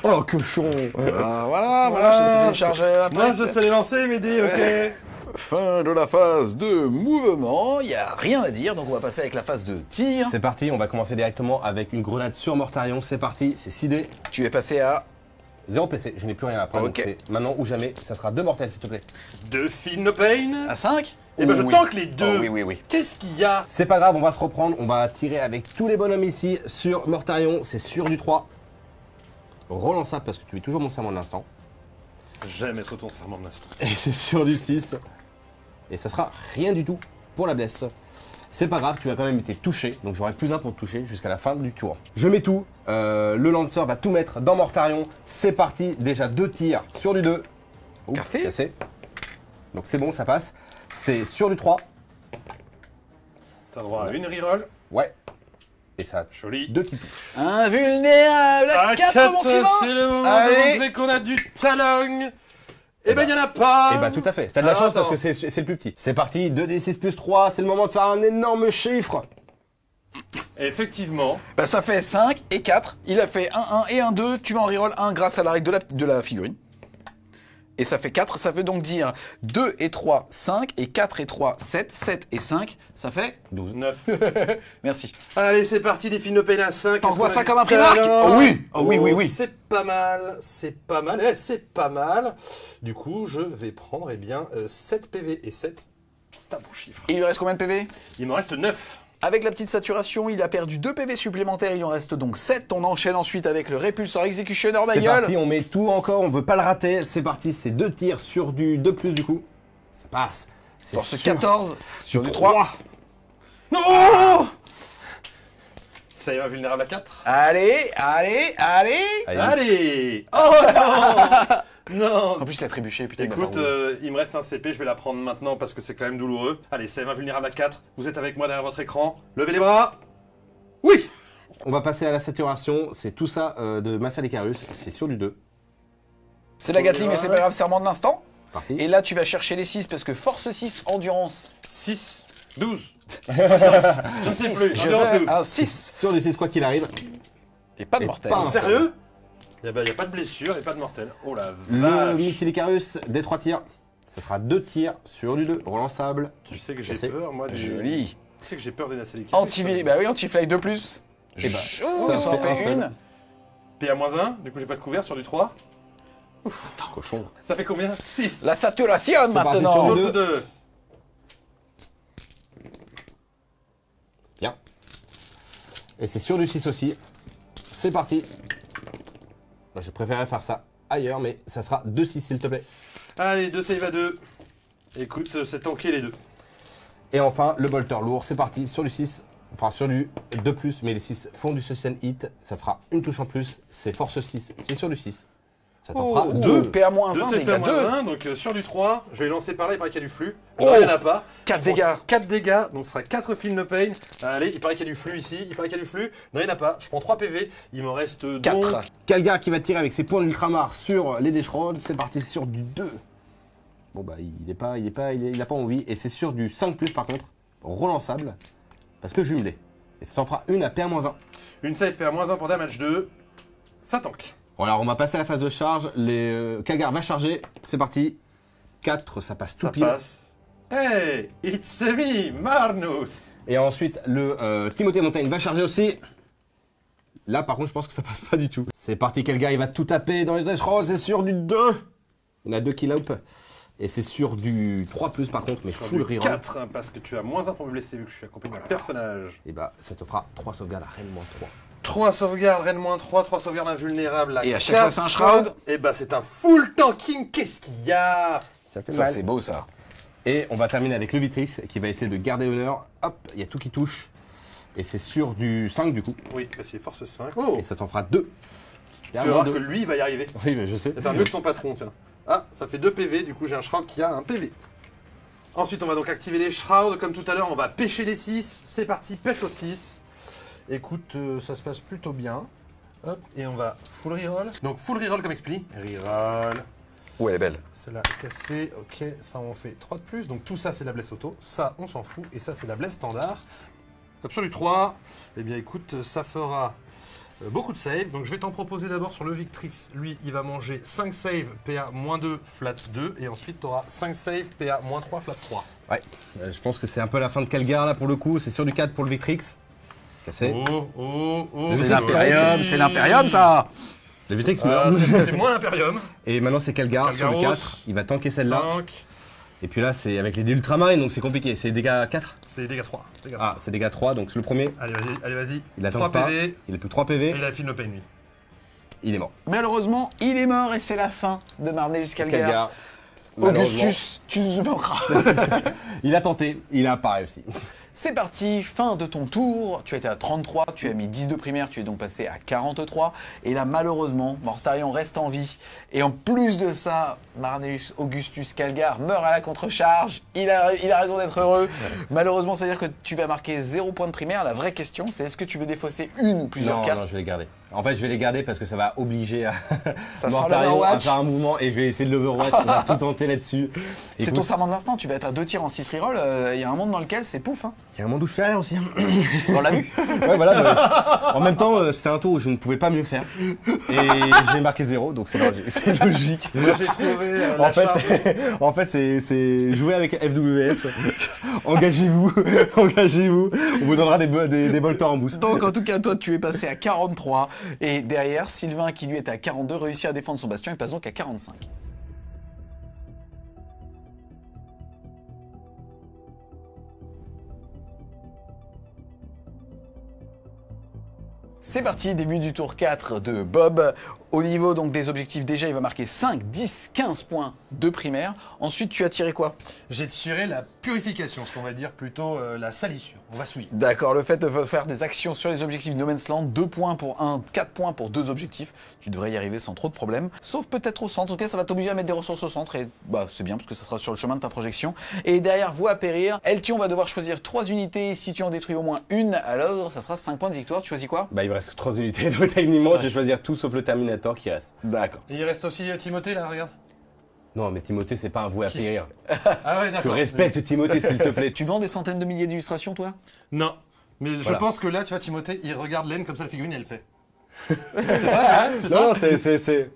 Oh le cochon! Voilà, je décidé de charger après. Moi, je sais les lancer, Mehdi, ok. Fin de la phase de mouvement, il n'y a rien à dire, donc on va passer avec la phase de tir. C'est parti, on va commencer directement avec une grenade sur Mortarion, c'est parti, c'est 6 dés, Tu es passé à 0 PC, je n'ai plus rien après, donc Ok. c'est maintenant ou jamais, ça sera 2 mortels s'il te plaît. De Feel No Pain. 5. Eh ben, je tank les deux. Oh, oui, oui, oui. Qu'est-ce qu'il y a? C'est pas grave, on va se reprendre, on va tirer avec tous les bonhommes ici sur Mortarion, c'est sur du 3. Relançable parce que tu es toujours mon serment de l'instant. J'aime être ton serment de l'instant. Et c'est sur du 6. Et ça sera rien du tout pour la blesse. C'est pas grave, tu as quand même été touché, donc j'aurai plus 1 pour te toucher jusqu'à la fin du tour. Je mets tout, le Lancer va tout mettre dans Mortarion. C'est parti, déjà 2 tirs sur du 2. Ouf, Café. cassé. Donc c'est bon, ça passe. C'est sur du 3. T'as droit à une reroll. Ouais. Et ça a Joli. 2 qui touchent. Invulnérable à 4 mon c'est suivant. le moment de Allez. montrer qu'on a du talent. Eh ben, y'en a pas. Et bah tout à fait, t'as de la Alors, chance parce attends. que c'est le plus petit. C'est parti, 2d6 plus 3, c'est le moment de faire un énorme chiffre. Effectivement. Bah, ça fait 5 et 4. Il a fait 1, 1 et 1, 2. Tu vas en reroll 1 grâce à la règle de la figurine. Et ça fait 4, ça veut donc dire 2 et 3, 5, et 4 et 3, 7, 7 et 5, ça fait 12. 9. Merci. Allez, c'est parti, les films à 5. T'envoies ça comme un Primark? Oh oui. Oh oui, oui, oui. C'est pas mal, c'est pas mal, c'est pas mal. Du coup, je vais prendre, eh bien, 7 PV et 7. C'est un bon chiffre. Et il lui reste combien de PV? Il me reste 9. Avec la petite saturation, il a perdu 2 PV supplémentaires, il en reste donc 7. On enchaîne ensuite avec le Répulsor Executioner, ma C'est gueule. parti, on met tout encore, on veut pas le rater. C'est parti, c'est 2 tirs sur du 2+, du coup. Ça passe. C'est Force sur- 14 sur du du 3. Non. Ça y est, invulnérable à 4. Allez. Allez. Oh non. Non. En plus, il a trébuché, putain. il m'a pas Écoute, roulé. il me reste un CP, je vais la prendre maintenant parce que c'est quand même douloureux. Allez, c'est invulnérable à 4. Vous êtes avec moi derrière votre écran. Levez les bras. Oui. On va passer à la saturation. C'est tout ça de Massa Icarus. C'est sur du 2. C'est la Gatling, mais c'est pas grave, serment de l'instant. Parti. Et là, tu vas chercher les 6 parce que force 6, endurance. 6, 12. Je ne sais plus. Je Endurance veux 12. un 6. Sur du 6, quoi qu'il arrive. Et pas de Et mortel. pas un Sérieux? Il n'y a pas de blessure et pas de mortel. Oh la Le vache. missile Icarus, des 3 tirs. Ça sera 2 tirs sur du 2. Relançable. Tu sais que j'ai Cassé. peur, moi. Joli. Tu sais que j'ai peur des nacelles. Bah oui, anti-fly 2+. Et bah, Oh, ça ça en fait un fait seul. une. PA-1, du coup j'ai pas de couvert sur du 3. Cochon. Ça fait combien 6. La saturation C'est parti maintenant. sur Sur 2. Bien. Et c'est sur du 6 aussi. C'est parti. Moi, je préférerais faire ça ailleurs, mais ça sera 2-6 s'il te plaît. Allez, 2 save à 2. Écoute, c'est tanké les deux. Et enfin, le bolter lourd, c'est parti. Sur du 6. Enfin, sur du 2+, mais les 6 font du sustain hit. Ça fera une touche en plus. C'est force 6. C'est sur du 6. Ça t'en fera 2. PA-1, 2 dégâts 2. CP-1, donc sur du 3. Je vais lancer par là, il paraît qu'il y a du flux. Oh. Non, il n'y en a pas. 4 dégâts. 4 dégâts, donc ce sera 4 Feel No Pain. Allez, il paraît qu'il y a du flux ici. Il paraît qu'il y a du flux. Non, il n'y en a pas. Je prends 3 PV. Il me reste 4. donc... Calgar qui va tirer avec ses points d'ultramar sur les Deschrod. C'est parti, c'est sur du 2. Bon bah il a pas envie. Et c'est sur du 5+, par contre. Relançable. Parce que jumelé. Et ça t'en fera une à PA-1. Une save PA-1 pour damage 2. Ça tank. Bon alors on va passer à la phase de charge. Calgar va charger. C'est parti. 4, ça passe tout Ça pile. passe. Hey, it's me, Marnus. Et ensuite le Timothée Montaigne va charger aussi. Là par contre je pense que ça passe pas du tout. C'est parti, Calgar il va tout taper dans les Deschrod. C'est sur du 2. On a 2 kill up. Et c'est sur du 3+, par contre, mais Sur full du reroll. 4, hein, parce que tu as -1 pour me blesser vu que je suis accompagné d'un personnage. Et bah ça te fera 3 sauvegardes à Rennes -3. 3 sauvegardes, Rennes -3, 3 sauvegardes invulnérables. Et à chaque fois, c'est un shroud. Et bah c'est un full tanking, qu'est-ce qu'il y a? Ça fait Ça, mal. c'est beau, ça. Et on va terminer avec le Vitrice qui va essayer de garder l'honneur. Hop, il y a tout qui touche. Et c'est sur du 5 du coup. Oui, parce qu'il est force 5. Oh, Et ça t'en fera 2. tu vas voir que lui il va y arriver. Oui, mais je sais. Il va faire mieux que son patron, tiens. Ah, ça fait 2 PV, du coup j'ai un shroud qui a un PV. Ensuite on va donc activer les shrouds, comme tout à l'heure on va pêcher les 6. C'est parti, pêche aux 6. Écoute, ça se passe plutôt bien. Hop, et on va full reroll. Donc full reroll comme expliqué. Reroll. Ouais, elle est belle. Celle-là est cassée, ok, ça on fait 3 de plus. Donc tout ça c'est la blesse auto, ça on s'en fout. Et ça c'est la blesse standard. Hop, sur du 3, eh bien écoute, ça fera beaucoup de save. Donc je vais t'en proposer d'abord sur le Victrix. Lui, il va manger 5 save PA-2 flat 2. Et ensuite, tu auras 5 save PA-3 flat 3. Ouais, je pense que c'est un peu la fin de Calgar là pour le coup. C'est sur du 4 pour le Victrix. Cassé. Oh, C'est l'Imperium, ça. Le Victrix Ah, meurt. c'est moins l'Imperium. Et maintenant c'est Calgar sur le Calgaros. 4. Il va tanker celle-là. 5, Et puis là c'est avec les dés ultramarines donc c'est compliqué. C'est dégâts 4. c'est dégâts 3. Dégâts Ah, c'est dégâts 3. Donc le premier, 3. Allez, vas-y. il attend 3 pas. PV. Il a plus 3 Et PV. il a Feel No Pain, lui. Il est mort. Malheureusement, il est mort et c'est la fin de Marnelius Calgar. Calgar. malheureusement, Augustus, tu nous manqueras. Il a tenté, il a pas réussi. C'est parti, fin de ton tour. Tu étais à 33, tu as mis 10 de primaire, tu es donc passé à 43. Et là, malheureusement, Mortarion reste en vie. Et en plus de ça, Marnelius Augustus Calgar meurt à la contre-charge. Il a raison d'être heureux. Malheureusement, c'est-à-dire que tu vas marquer 0 point de primaire. La vraie question, c'est est-ce que tu veux défausser une ou plusieurs Non, cartes? non, je vais les garder. En fait, je vais les garder parce que ça va obliger à Ça sent Mortarion à l'Overwatch. faire un mouvement et je vais essayer de l'Overwatch. On va tout tenter là-dessus. C'est Écoute, ton serment de l'instant, tu vas être à 2 tirs en 6 reroll. Il y a un monde dans lequel c'est pouf. Hein. il y a un monde où je fais rien aussi. On l'a vu. Ouais, voilà. bah, en même temps, c'était un tour où je ne pouvais pas mieux faire. Et j'ai marqué 0, donc c'est logique. Moi, j'ai trouvé En fait, en fait, c'est jouer avec FWS. Engagez-vous, engagez-vous. On vous donnera des bolters en boost. Donc en tout cas, toi tu es passé à 43 et derrière Sylvain qui lui est à 42 réussit à défendre son bastion et passe donc à 45. C'est parti, début du tour 4 de Bob. Au niveau donc des objectifs, déjà, il va marquer 5, 10, 15 points de primaire. Ensuite, tu as tiré quoi? J'ai tiré la purification, ce qu'on va dire plutôt la salissure. On va souiller. D'accord, le fait de faire des actions sur les objectifs No Man's Land, 2 points pour 1, 4 points pour 2 objectifs. Tu devrais y arriver sans trop de problèmes. Sauf peut-être au centre. En tout cas, ça va t'obliger à mettre des ressources au centre. Et bah, c'est bien parce que ça sera sur le chemin de ta projection. Et derrière, voie à périr. Eltion va devoir choisir 3 unités. Si tu en détruis au moins une à l'ordre, ça sera 5 points de victoire. Tu choisis quoi? Bah, il me reste 3 unités, donc techniquement, je vais choisir tout sauf le Terminator qui reste. D'accord. Et il reste aussi Timothée là, regarde. Non, mais Timothée, c'est pas un voué à périr. Ah ouais, Tu d'accord. respectes Timothée, s'il te plaît. Tu vends des centaines de milliers d'illustrations, toi? Non. Mais je Voilà. pense que là, tu vois, Timothée, il regarde Laine comme ça, la figurine, elle fait. C'est ça, hein, c'est ça. Non, c'est...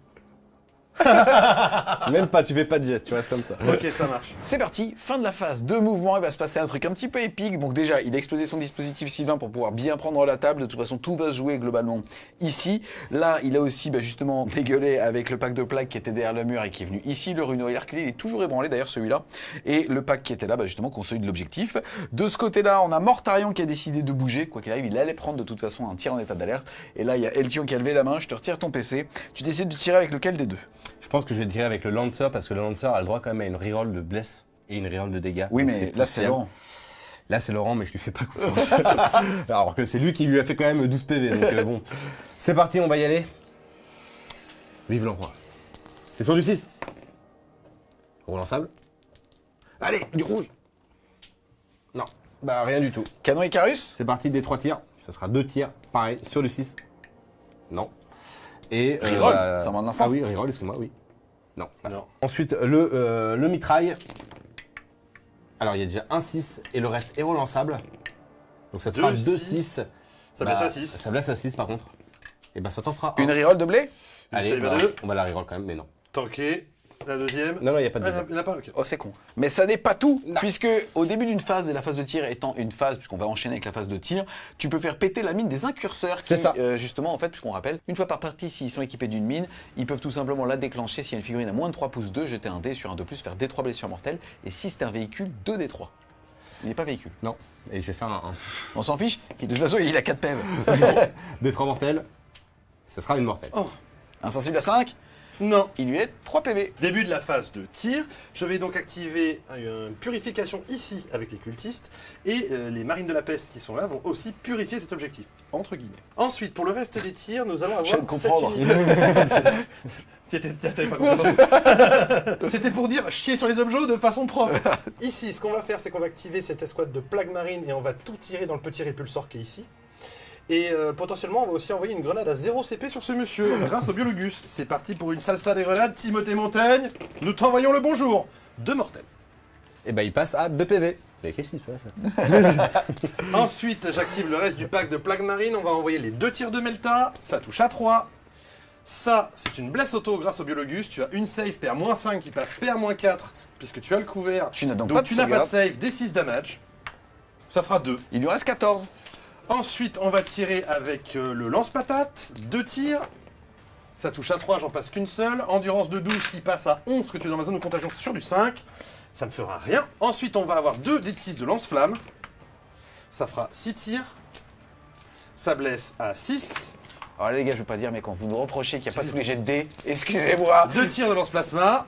Même pas, tu fais pas de geste, tu restes comme ça. Ok, ça marche. C'est parti, fin de la phase de mouvement, il va se passer un truc un petit peu épique. Donc déjà, il a explosé son dispositif Sylvain pour pouvoir bien prendre la table. De toute façon, tout va se jouer globalement ici. Là, il a aussi justement dégueulé avec le pack de plaques qui était derrière le mur et qui est venu ici. Le runeau et l'Hercule, il est toujours ébranlé d'ailleurs celui-là. Et le pack qui était là, justement, consolide l'objectif. De ce côté-là, on a Mortarion qui a décidé de bouger. Quoi qu'il arrive, il allait prendre de toute façon un tir en état d'alerte. Et là, il y a Eltion qui a levé la main. Je te retire ton PC. Tu décides de tirer avec lequel des deux? Je pense que je vais tirer avec le Lancer parce que le Lancer a le droit quand même à une reroll de bless et une reroll de dégâts. Oui, Donc mais là, c'est Laurent. Là, c'est Laurent, mais je lui fais pas confiance. Alors que c'est lui qui lui a fait quand même 12 PV. Donc bon, c'est parti, on va y aller. Vive l'empereur. C'est sur du 6. Relançable. Allez, du rouge. Non, bah rien du tout. Canon Icarus? C'est parti, des 3 tirs. Ça sera 2 tirs, pareil, sur du 6. Non. Et Reroll, ça m'en instant. Ah oui, reroll, excuse-moi, oui. Non. Non. Ensuite, le mitraille. Alors, il y a déjà un 6 et le reste est relançable. Donc ça te fera 2 6. Ça blesse à 6. Ça blesse à 6 par contre. Et bah ça t'en fera un. Une reroll de blé? Allez, Salut, bah, deux. on va la reroll quand même, mais non. Tanké. La deuxième. Non, il n'y a pas de Ah, deuxième. il n'y en a pas, ok. Oh, c'est con. Mais ça n'est pas tout, puisque au début d'une phase, et la phase de tir étant une phase, puisqu'on va enchaîner avec la phase de tir, tu peux faire péter la mine des incurseurs qui, C'est ça. Justement, en fait, puisqu'on rappelle, une fois par partie, s'ils sont équipés d'une mine, ils peuvent tout simplement la déclencher si une figurine a moins de 3 pouces 2, jeter un dé sur un de plus, faire D3 blessures mortelles, et si c'est un véhicule, 2 D3. Il n'est pas véhicule. Non. Et je vais faire un On s'en fiche, de toute façon, il a 4 PV. des 3 mortels. Ça sera une mortelle. Oh. Insensible à 5, Non. il lui est 3 PV. Début de la phase de tir, je vais donc activer une purification ici avec les cultistes et les marines de la peste qui sont là vont aussi purifier cet objectif, entre guillemets. Ensuite, pour le reste des tirs, nous allons Je viens avoir de 7 comprendre. unités. T'avais pas compris. C'était pour dire chier sur les objets de façon propre. Ici, ce qu'on va faire, c'est qu'on va activer cette escouade de plaques marines et on va tout tirer dans le petit répulsor qui est ici. Et potentiellement, on va aussi envoyer une grenade à 0 CP sur ce monsieur, grâce au Biologus. C'est parti pour une salsa des grenades, Timothée Montaigne. Nous t'envoyons le bonjour. 2 mortels. Et bah il passe à 2 PV. Mais qu'est-ce qui se passe? Ensuite, j'active le reste du pack de plaques marines. On va envoyer les 2 tirs de Melta. Ça touche à 3. Ça, c'est une blesse auto grâce au Biologus. Tu as une save PA-5 qui passe PA-4, puisque tu as le couvert. Tu n'as donc Donc pas de tu n'as pas de sauvegarde. save, D6 damage. Ça fera 2. Il lui reste 14. Ensuite, on va tirer avec le lance-patate. 2 tirs. Ça touche à 3, j'en passe qu'une seule. Endurance de 12 qui passe à 11, que tu es dans ma zone de contagion sur du 5. Ça ne fera rien. Ensuite, on va avoir 2 D6 de lance-flamme. Ça fera 6 tirs. Ça blesse à 6. Alors là, les gars, je veux pas dire, mais quand vous nous reprochez qu'il n'y a pas tous les jets de dés, excusez-moi. 2 tirs de lance-plasma.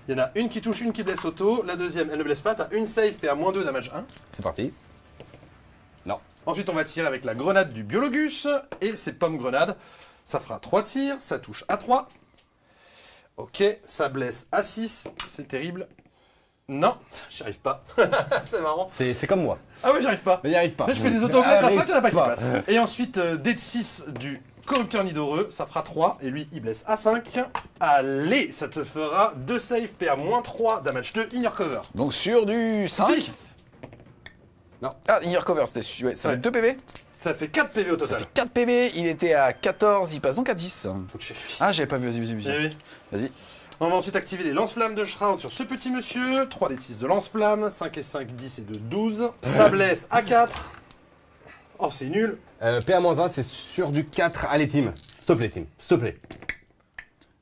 Il y en a une qui touche, une qui blesse auto. La deuxième, elle ne blesse pas. T'as une save, PA-2, damage 1. C'est parti. Non. Ensuite, on va tirer avec la grenade du Biologus et ses pommes grenades. Ça fera 3 tirs, ça touche à 3. Ok, ça blesse à 6, c'est terrible. Non, j'y arrive pas. C'est marrant. C'est comme moi. Ah ouais, j'y arrive pas. Mais il n'y arrive pas. Mais je fais des autoblesses à 5, il n'y en a pas qui Arrive passent. Et ensuite, D6 du corrupteur nidoreux, ça fera 3. Et lui, il blesse à 5. Allez, ça te fera 2 save, PA-3, damage 2, in your cover. Donc sur du 5. Vif. Ah, in your cover, c'était ouais, ça va être 2 PV. Ça fait 4 PV au Ça total. fait 4 PV, il était à 14, il passe donc à 10. Faut que je lui. Ah, j'avais pas vu, vas-y, vas-y, Eh vas-y. oui. Vas-y. On va ensuite activer les lance-flammes de Shroud sur ce petit monsieur. 3 d 6 de lance-flammes, 5 et 5, 10 et 2, 12. Ça blesse à 4. Oh, c'est nul. PA-1, c'est sur du 4. Allez, team. S'il te plaît, team. S'il te plaît.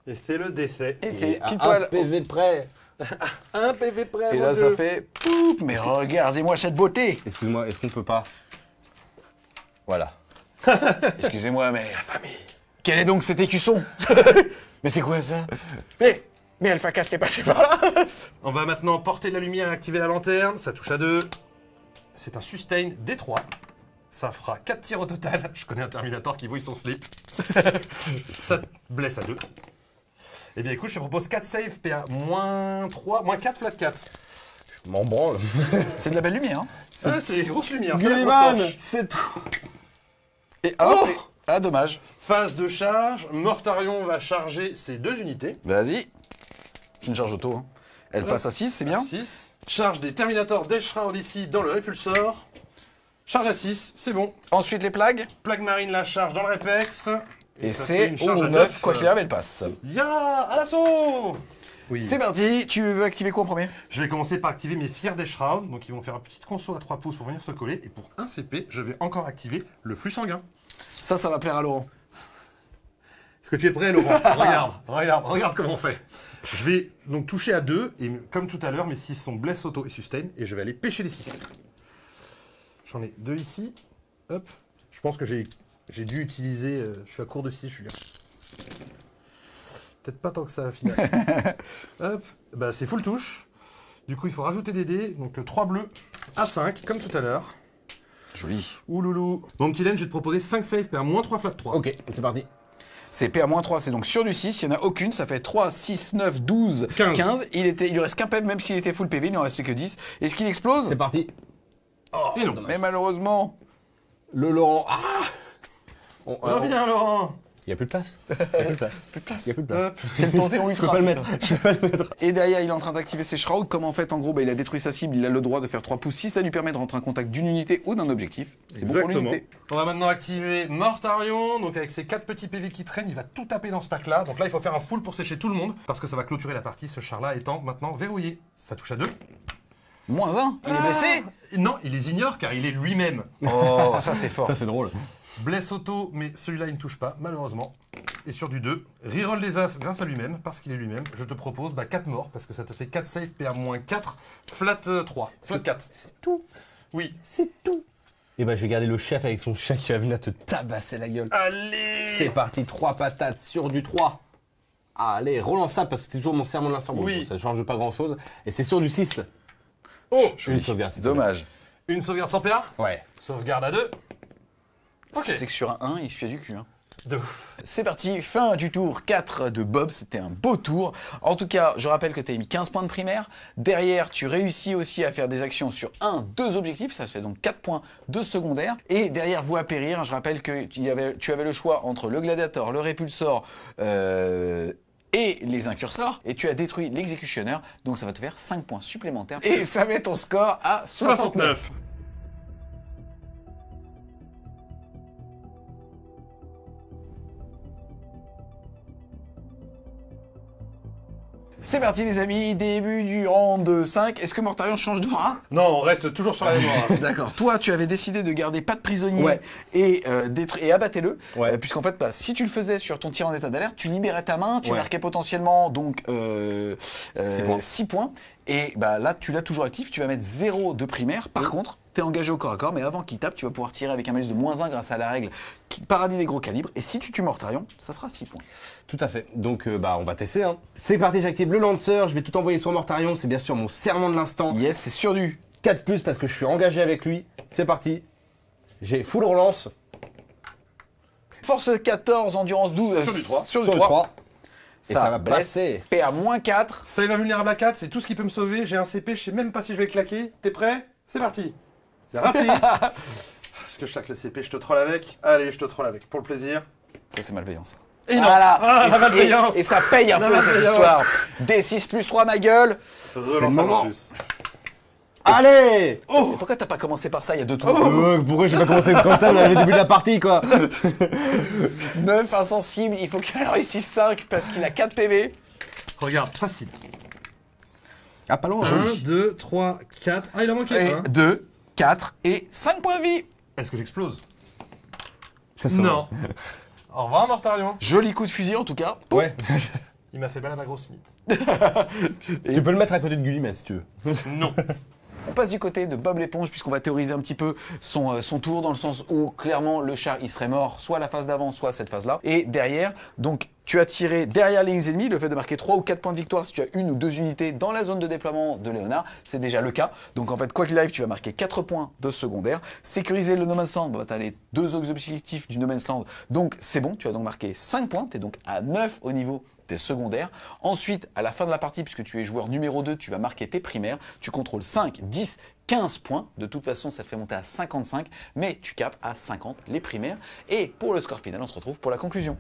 Et c'est le décès. Et t'es à pile 1 poil. PV près. 1 PV près. Et mon là, Dieu. ça fait poup. Mais regardez-moi cette beauté. Excuse-moi, est-ce qu'on peut pas... Voilà. Excusez-moi, mais Famille. Quel est donc cet écusson? Mais c'est quoi ça? Mais Alpha Cast est passé par là. On va maintenant porter la lumière et activer la lanterne. Ça touche à 2. C'est un sustain D3. Ça fera 4 tirs au total. Je connais un Terminator qui vouille son slip. Ça blesse à 2. Eh bien écoute, je te propose 4 save PA -3, -4 flat 4. Je m'en branle. C'est de la belle lumière. Hein. Ah, c'est grosse lumière. Gulliman, c'est tout. Et hop. Ah, dommage. Phase de charge. Mortarion va charger ses 2 unités. Vas-y. J'ai une charge auto. Hein. Elle passe à 6, c'est bien. 6. Charge des Terminators d'Eshroud ici dans le répulsor. Charge à 6, c'est bon. Ensuite, les plagues. Plague marine la charge dans le Repex. Et ça fait c'est une charge au à 9, quoi qu'il arrive, elle passe. Ya, à l'assaut. Oui. C'est parti. Tu veux activer quoi en premier? Je vais commencer par activer mes Fiers d'Eshroud. Donc ils vont faire une petite conso à 3 pouces pour venir se coller. Et pour un CP, je vais encore activer le flux sanguin. Ça va plaire à Laurent. Est-ce que tu es prêt, Laurent? regarde comment on fait. Je vais donc toucher à 2, et comme tout à l'heure, mes 6 sont bless, auto et sustain, et je vais aller pêcher les 6. J'en ai 2 ici. Hop. Je pense que j'ai dû utiliser... je suis à court de 6, Julien. Peut-être pas tant que ça, au final. Hop. Bah, c'est full touche. Du coup, il faut rajouter des dés. Donc, le 3 bleu à 5, comme tout à l'heure. Joli. Ouh loulou. Mon petit Len, je vais te proposer 5 saves, PA -3 flat 3. Ok, c'est parti. C'est PA-3, c'est donc sur du 6, il n'y en a aucune, ça fait 3, 6, 9, 12, 15. Il lui reste qu'un PEV, même s'il était full PV, il n'en restait que 10. Est-ce qu'il explose? C'est parti. Oh, et non. Mais malheureusement... Le Laurent. Ah Reviens, Laurent. Il n'y a plus de place. Il n'y a plus de place. Plus de place. Il n'y a plus de place. C'est le Panthéon Je Ultra. peux pas le mettre. Je peux pas le mettre. Et derrière, il est en train d'activer ses Shrouds. Comme en fait, en gros, il a détruit sa cible, il a le droit de faire 3 pouces si ça lui permet de rentrer en contact d'une unité ou d'un objectif. C'est bon pour l'unité. On va maintenant activer Mortarion. Donc avec ses 4 petits PV qui traînent, il va tout taper dans ce pack-là. Donc là, il faut faire un full pour sécher tout le monde, parce que ça va clôturer la partie, ce char-là étant maintenant verrouillé. Ça touche à 2. -1, il est blessé? Non, il les ignore car il est lui-même. Oh, ça c'est fort. Ça, c'est drôle. Blesse auto, mais celui-là, il ne touche pas, malheureusement. Et sur du 2, reroll les as grâce à lui-même, parce qu'il est lui-même. Je te propose 4 morts, parce que ça te fait 4 saves, PA -4, flat 3. Flat 4. C'est tout. Oui. C'est tout. Et bah, je vais garder le chef avec son chat qui va venir te tabasser la gueule. Allez. C'est parti, 3 patates sur du 3. Allez, relançable, parce que c'est toujours mon serment de l'instant. Bon, Oui. ça ne change pas grand-chose. Et c'est sur du 6. Oh, Une sauvegarde, c'est Dommage. une sauvegarde sans PA. Ouais. Sauvegarde à 2. Ok. C'est que sur un 1, il fait du cul. Hein. De ouf. C'est parti, fin du tour 4 de Bob, c'était un beau tour. En tout cas, je rappelle que tu as mis 15 points de primaire. Derrière, tu réussis aussi à faire des actions sur 2 objectifs, ça se fait donc 4 points de secondaire. Et derrière, voie à périr, je rappelle que tu avais le choix entre le gladiator, le répulsor et les incursors. Et tu as détruit l'exécutionneur, donc ça va te faire 5 points supplémentaires. Et ça met ton score à 69. C'est parti les amis, début du round 5. Est-ce que Mortarion change de rang? Non, on reste toujours sur la même voie. D'accord. Toi, tu avais décidé de garder pas de prisonnier Ouais. et abattez-le. Ouais. Puisqu'en fait, bah, si tu le faisais sur ton tir en état d'alerte, tu libérais ta main, tu Ouais. marquais potentiellement donc 6 6 points. Et bah, là, tu l'as toujours actif, tu vas mettre 0 de primaire. Par contre, tu es engagé au corps à corps, mais avant qu'il tape, tu vas pouvoir tirer avec un malus de -1 grâce à la règle paradis des gros calibres. Et si tu tues Mortarion, ça sera 6 points. Tout à fait. Donc, bah, on va tester. Hein. C'est parti, j'active le Lancer. Je vais tout envoyer sur Mortarion. C'est bien sûr mon serment de l'instant. Yes, c'est sur du 4+ parce que je suis engagé avec lui. C'est parti. J'ai full relance. Force 14, endurance 12. Sur du 3. Sur Sur du le 3. 3. Et ça va passer. PA -4. Ça va vulnérable à 4, c'est tout ce qui peut me sauver. J'ai un CP, je sais même pas si je vais le claquer. T'es prêt? C'est parti. C'est raté. Est-ce que je claque le CP, je te troll avec? Allez, je te troll avec, pour le plaisir. Ça, c'est malveillant, ça. Et non. Voilà. Ah, et, la malveillance. et ça paye un La peu cette malveillance. histoire. D6 plus 3, ma gueule. Relance le moment. en plus. Allez. Et pourquoi t'as pas commencé par ça il y a 2 tours? Pourquoi j'ai pas commencé comme ça le début de la partie, quoi? 9, insensible, il faut qu'il en réussisse 5 parce qu'il a 4 PV. Regarde, facile. Ah, pas loin. 1, 2, 3, 4. Ah, il en manquait Et un. 2, 4 et 5 points de vie. Est-ce que j'explose? Ça, ça Non. Au revoir, Mortarion. Joli coup de fusil en tout cas. va. Ouais. Il m'a fait mal à ma grosse mythe. Tu peux le mettre à côté de Gulliman si tu veux. Non. On passe du côté de Bob l'éponge puisqu'on va théoriser un petit peu son tour dans le sens où clairement le chat il serait mort soit la phase d'avant soit cette phase là. Et derrière, donc tu as tiré derrière les lignes ennemies, le fait de marquer 3 ou 4 points de victoire si tu as une ou deux unités dans la zone de déploiement de Léonard, c'est déjà le cas. Donc en fait, quoi qu'il arrive, tu vas marquer 4 points de secondaire. Sécuriser le No Man's Land, bah, tu as les 2 objectifs du No Man's Land, donc c'est bon, tu as donc marqué 5 points, tu es donc à 9 au niveau des secondaires. Ensuite, à la fin de la partie, puisque tu es joueur numéro 2, tu vas marquer tes primaires, tu contrôles 5, 10, 15 points. De toute façon, ça te fait monter à 55, mais tu capes à 50 les primaires. Et pour le score final, on se retrouve pour la conclusion.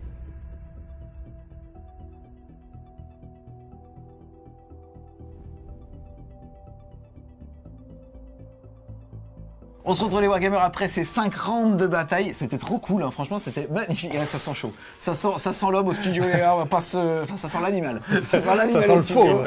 On se retrouve les Wargamers après ces 5 rounds de bataille. C'était trop cool, hein. Franchement, c'était magnifique. Et là, ça sent chaud. Ça sent l'homme au studio, les gars. On va pas se... Enfin, ça sent l'animal. Ça sent l'animal au studio.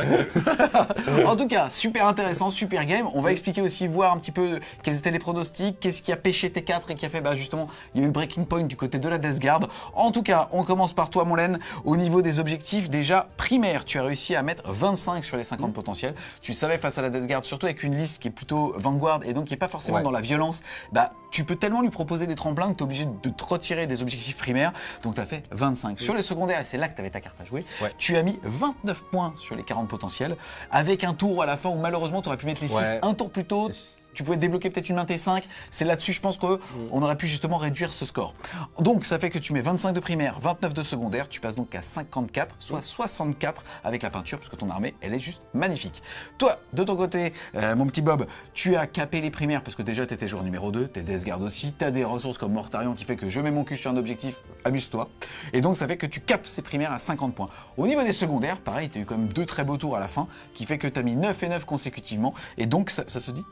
En tout cas, super intéressant, super game. On va expliquer aussi, voir un petit peu quels étaient les pronostics, qu'est-ce qui a pêché T4 et qui a fait, bah justement, il y a eu le breaking point du côté de la Death Guard. En tout cas, on commence par toi, mon laine. Au niveau des objectifs, déjà, primaire, tu as réussi à mettre 25 sur les 50 potentiels. Tu savais face à la Death Guard, surtout avec une liste qui est plutôt Vanguard et donc qui n'est pas forcément dans la violence, bah tu peux tellement lui proposer des tremplins que tu es obligé de te retirer des objectifs primaires. Donc tu as fait 25. Sur les secondaires, et c'est là que tu avais ta carte à jouer, tu as mis 29 points sur les 40 potentiels, avec un tour à la fin où malheureusement tu aurais pu mettre les 6 un tour plus tôt. Tu pouvais débloquer peut-être une main T5. C'est là-dessus, je pense qu'on aurait pu justement réduire ce score. Donc, ça fait que tu mets 25 de primaire, 29 de secondaire. Tu passes donc à 54, soit 64 avec la peinture, parce que ton armée, elle est juste magnifique. Toi, de ton côté, mon petit Bob, tu as capé les primaires, parce que déjà, tu étais joueur numéro 2, tu es Death Guard aussi. Tu as des ressources comme Mortarion qui fait que je mets mon cul sur un objectif, amuse-toi. Et donc, ça fait que tu capes ces primaires à 50 points. Au niveau des secondaires, pareil, tu as eu quand même 2 très beaux tours à la fin, qui fait que tu as mis 9 et 9 consécutivement. Et donc, ça se dit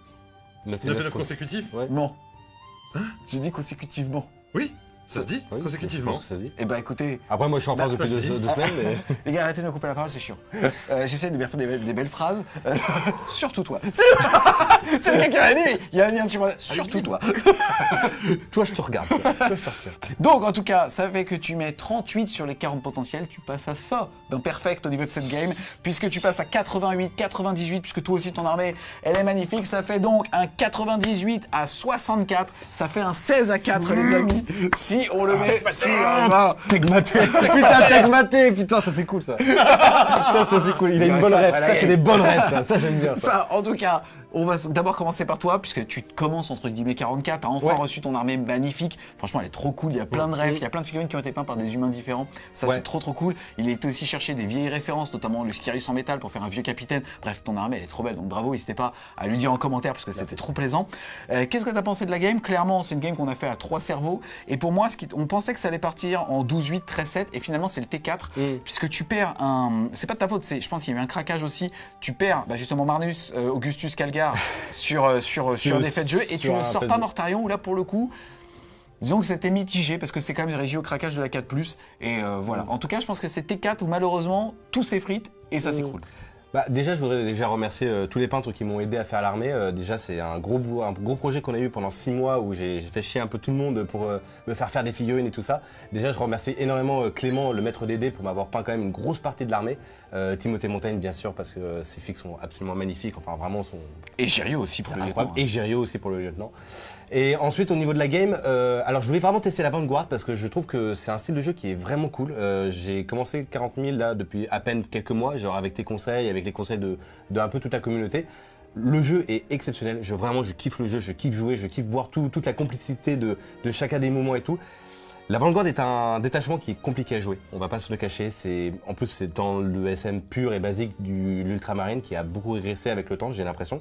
9 et 9 consécutifs. Non. J'ai dit consécutivement. Oui, ça se dit consécutivement. Ça se dit. Eh ben écoutez... Après, moi, je suis en France depuis 2 semaines, mais... Les gars, arrêtez de me couper la parole, c'est chiant. J'essaie de bien faire des belles phrases. Surtout toi. C'est le gars qui m'a dit, il y a un lien sur moi. Surtout toi. Toi, je te regarde. Toi, je te regarde. Donc, en tout cas, ça fait que tu mets 38 sur les 40 potentiels. Tu passes à ça d'un perfect au niveau de cette game, puisque tu passes à 88, 98, puisque toi aussi, ton armée, elle est magnifique. Ça fait donc un 98 à 64. Ça fait un 16 à 4, les amis. Si on le met sur la main. Tegmaté. Putain, Tegmaté. Putain, ça c'est cool ça. Ça c'est cool. Il a une bonne rêve. Ça c'est des bonnes rêves. Ça j'aime bien. Ça, en tout cas, on va d'abord commencer par toi, puisque tu commences entre guillemets 44. T'as enfin reçu ton armée magnifique. Franchement, elle est trop cool. Il y a plein de rêves. Il y a plein de figurines qui ont été peintes par des humains différents. Ça, c'est trop cool. Il a été aussi chercher des vieilles références, notamment le Skyrus en métal pour faire un vieux capitaine. Bref, ton armée, elle est trop belle. Donc bravo. N'hésitez pas à lui dire en commentaire parce que c'était trop plaisant. Qu'est-ce que t'as pensé de la game? Clairement, c'est une game qu'on a fait à 3 cerveaux. Et pour moi, on pensait que ça allait partir en 12-8, 13-7. Et finalement, c'est le T4. Puisque tu perds un. C'est pas de ta faute. Je pense qu'il y a eu un craquage aussi. Tu perds justement Marnus, Augustus, Calgar sur des faits de jeu. Et tu ne sors pas Mortarion où là, pour le coup. Disons que c'était mitigé parce que c'est quand même régi au craquage de la 4+. Et voilà. En tout cas, je pense que c'est T4 où malheureusement tout s'effrite et ça c'est cool. Bah, déjà, je voudrais déjà remercier tous les peintres qui m'ont aidé à faire l'armée. Déjà, c'est un gros projet qu'on a eu pendant 6 mois où j'ai fait chier un peu tout le monde pour me faire des figurines et tout ça. Déjà, je remercie énormément Clément, le maître des dés, pour m'avoir peint quand même une grosse partie de l'armée. Timothée Montaigne, bien sûr, parce que ses figues sont absolument magnifiques. Enfin, vraiment, sont... Et Gério aussi pour le lieutenant. Et Gério aussi pour le lieutenant. Et ensuite, au niveau de la game, alors je voulais vraiment tester la Vanguard parce que je trouve que c'est un style de jeu qui est vraiment cool. J'ai commencé 40 000 là depuis à peine quelques mois, genre avec tes conseils, avec les conseils de un peu toute la communauté. Le jeu est exceptionnel. Vraiment, je kiffe le jeu, je kiffe jouer, je kiffe voir toute la complicité de chacun des moments et tout. La Vanguard est un détachement qui est compliqué à jouer, on va pas se le cacher. En plus, c'est dans le SM pur et basique de l'Ultramarine qui a beaucoup régressé avec le temps, j'ai l'impression.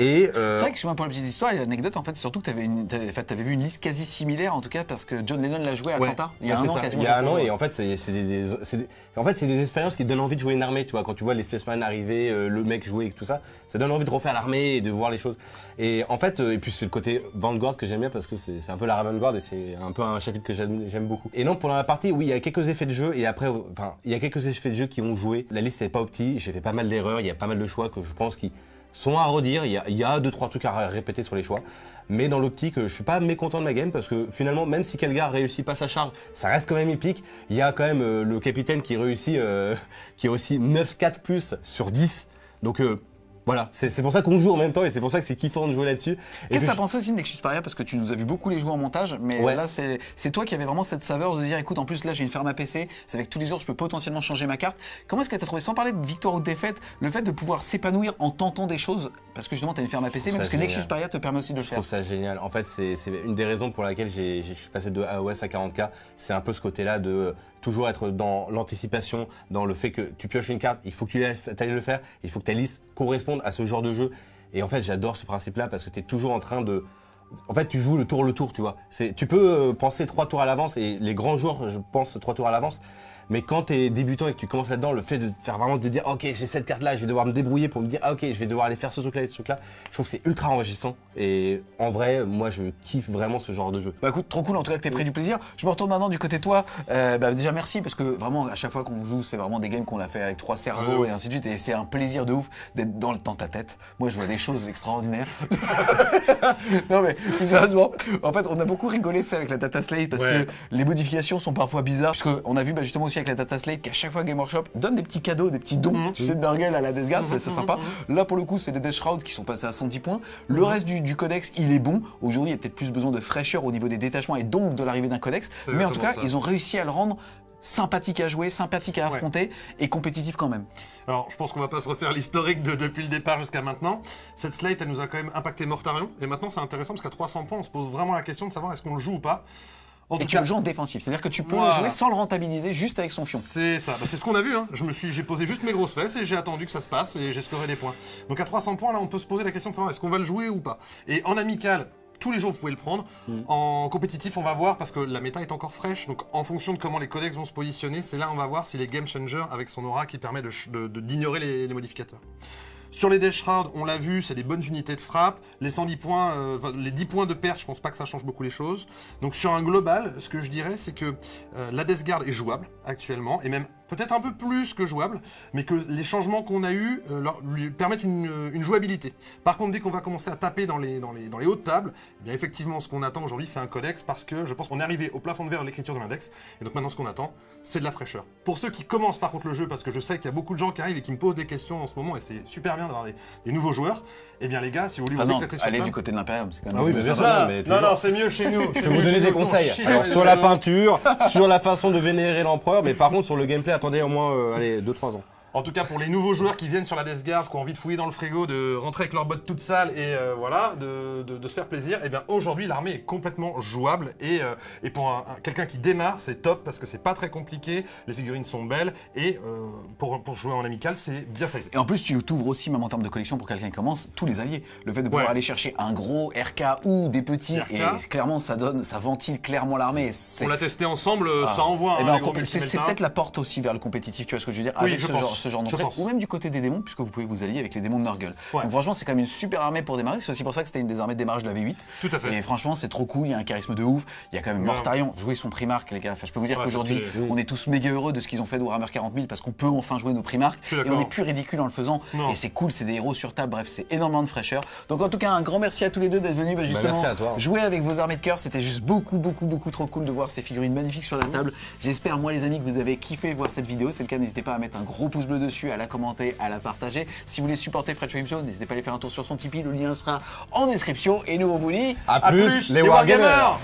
Et c'est vrai que je pour la petite histoire et l'anecdote, en fait, c'est surtout que tu avais vu une liste quasi similaire, en tout cas parce que John Lennon l'a joué à Atlanta il y a un an quasiment. Il y a un an, et en fait, c'est des expériences qui donnent envie de jouer une armée, tu vois. Quand tu vois les Spaceman arriver, le mec jouer et tout ça, ça donne envie de refaire l'armée et de voir les choses. Et en fait, et puis c'est le côté Vanguard que j'aime bien parce que c'est un peu la Vanguard et c'est un peu un chapitre que j'aime beaucoup. Et non, pendant la partie, oui, il y a quelques effets de jeu et après, enfin, il y a quelques effets de jeu qui ont joué. La liste n'est pas optique, j'ai fait pas mal d'erreurs, il y a pas mal de choix que je pense qui sont à redire, il y a 2-3 trucs à répéter sur les choix. Mais dans l'optique, je suis pas mécontent de ma game parce que finalement, même si Calgar réussit pas sa charge, ça reste quand même épique. Il y a quand même le capitaine qui réussit, qui a aussi 9-4+ sur 10. Donc Voilà, c'est pour ça qu'on joue en même temps et c'est pour ça que c'est kiffant de jouer là-dessus. Qu'est-ce que t'as pensé aussi de Nexus Paria? Parce que tu nous as vu beaucoup les jouer en montage, mais là c'est toi qui avais vraiment cette saveur de dire écoute, en plus là j'ai une ferme à PC, c'est avec tous les jours je peux potentiellement changer ma carte. Comment est-ce que t'as trouvé, sans parler de victoire ou de défaite, le fait de pouvoir s'épanouir en tentant des choses? Parce que justement t'as une ferme à PC, mais parce que Nexus Paria te permet aussi de le faire. Je trouve ça génial. En fait, c'est une des raisons pour laquelle je suis passé de AOS à 40K. C'est un peu ce côté-là de toujours être dans l'anticipation, dans le fait que tu pioches une carte, il faut que tu ailles le faire, il faut que ta liste corresponde à ce genre de jeu. Et en fait, j'adore ce principe-là parce que tu es toujours en train de... En fait, tu joues le tour, tu vois. Tu peux penser 3 tours à l'avance et les grands joueurs, je pense 3 tours à l'avance. Mais quand tu es débutant et que tu commences là-dedans, le fait de faire vraiment de dire ok, j'ai cette carte-là, je vais devoir me débrouiller pour me dire ah ok, je vais devoir aller faire ce truc-là et ce truc-là, je trouve que c'est ultra enrichissant. Et en vrai, moi je kiffe vraiment ce genre de jeu. Bah écoute, trop cool en tout cas que t'aies pris du plaisir. Je me retourne maintenant du côté de toi. Déjà merci parce que vraiment à chaque fois qu'on joue, c'est vraiment des games qu'on a fait avec 3 cerveaux et ainsi de suite. Et c'est un plaisir de ouf d'être dans ta tête. Moi je vois des choses extraordinaires. Non mais plus sérieusement, en fait on a beaucoup rigolé de ça avec la Data Slate parce que les modifications sont parfois bizarres. Parce qu'on a vu justement aussi avec la Data Slate qu'à chaque fois Game Workshop donne des petits cadeaux, des petits dons, tu sais, de Nurgle à la Death Guard, c'est sympa. Là pour le coup c'est les Death Shroud qui sont passés à 110 points. Le reste du codex il est bon. Aujourd'hui il y a peut-être plus besoin de fraîcheur au niveau des détachements et donc de l'arrivée d'un codex. Mais en tout cas ils ont réussi à le rendre sympathique à jouer, sympathique à affronter et compétitif quand même. Alors, je pense qu'on va pas se refaire l'historique depuis le départ jusqu'à maintenant. Cette slate, elle nous a quand même impacté Mortarion. Et maintenant, c'est intéressant parce qu'à 300 points, on se pose vraiment la question de savoir est-ce qu'on le joue ou pas. Et tu le joues en défensif, c'est-à-dire que tu peux le jouer sans le rentabiliser juste avec son fion. C'est ça, c'est ce qu'on a vu. Hein. J'ai posé juste mes grosses fesses et j'ai attendu que ça se passe et j'ai scoré des points. Donc à 300 points, là, on peut se poser la question de savoir est-ce qu'on va le jouer ou pas. Et en amical, tous les jours, vous pouvez le prendre. En compétitif, on va voir parce que la méta est encore fraîche. Donc, en fonction de comment les codex vont se positionner, c'est là on va voir s'il est game changer avec son aura qui permet d'ignorer les modificateurs. Sur les Death Shroud, on l'a vu, c'est des bonnes unités de frappe. Les 110 points, les 10 points de perte, je pense pas que ça change beaucoup les choses. Donc, sur un global, ce que je dirais, c'est que la Death Guard est jouable actuellement et même peut-être un peu plus que jouable, mais que les changements qu'on a eus lui permettent une jouabilité. Par contre, dès qu'on va commencer à taper dans les hautes tables, eh bien effectivement, ce qu'on attend aujourd'hui, c'est un codex, parce que je pense qu'on est arrivé au plafond de verre de l'écriture de l'index, et donc maintenant, ce qu'on attend, c'est de la fraîcheur. Pour ceux qui commencent par contre le jeu, parce que je sais qu'il y a beaucoup de gens qui arrivent et qui me posent des questions en ce moment, et c'est super bien d'avoir des nouveaux joueurs, eh bien les gars, si vous voulez vous éclater sur allez du côté de l'Imperium, c'est quand même... Ah oui, mais c'est ça. Non, c'est mieux chez nous. Je peux vous donner des conseils. Alors, sur la peinture, sur la façon de vénérer l'empereur, mais par contre sur le gameplay, attendez au moins allez, 2-3 ans. En tout cas, pour les nouveaux joueurs qui viennent sur la Death Guard, qui ont envie de fouiller dans le frigo, de rentrer avec leur botte toute sale et voilà, de se faire plaisir, et bien aujourd'hui, l'armée est complètement jouable et pour quelqu'un qui démarre, c'est top parce que c'est pas très compliqué, les figurines sont belles et pour jouer en amical, c'est bien sizé. Et en plus, tu t'ouvres aussi, même en termes de collection, pour quelqu'un qui commence, tous les alliés. Le fait de pouvoir aller chercher un gros RK ou des petits, et clairement, ça ventile clairement l'armée. On l'a testé ensemble, ça envoie. C'est peut-être la porte aussi vers le compétitif, tu vois ce que je veux dire, avec ce genre d'entrée, ou même du côté des démons, puisque vous pouvez vous allier avec les démons de Nurgle. Donc franchement, c'est quand même une super armée pour démarrer. C'est aussi pour ça que c'était une des armées de démarrage de la V8. Tout à fait. Et franchement, c'est trop cool. Il y a un charisme de ouf. Il y a quand même Mortarion, jouer son Primarch, les gars. Enfin, je peux vous dire qu'aujourd'hui, on est tous méga heureux de ce qu'ils ont fait de Warhammer 40 000 parce qu'on peut enfin jouer nos Primarchs et on n'est plus ridicule en le faisant. Et c'est cool, c'est des héros sur table. Bref, c'est énormément de fraîcheur. Donc en tout cas, un grand merci à tous les deux d'être venus justement jouer avec vos armées de cœur. C'était juste beaucoup trop cool de voir ces figurines magnifiques sur la table. J'espère, moi les amis, que vous avez kiffé voir cette vidéo. C'est le cas, n'hésitez pas à mettre un gros pouce bleu dessus, à la commenter, à la partager. Si vous voulez supporter Fred Show, n'hésitez pas à aller faire un tour sur son Tipeee, le lien sera en description. Et nous on vous dit à plus les Wargamers.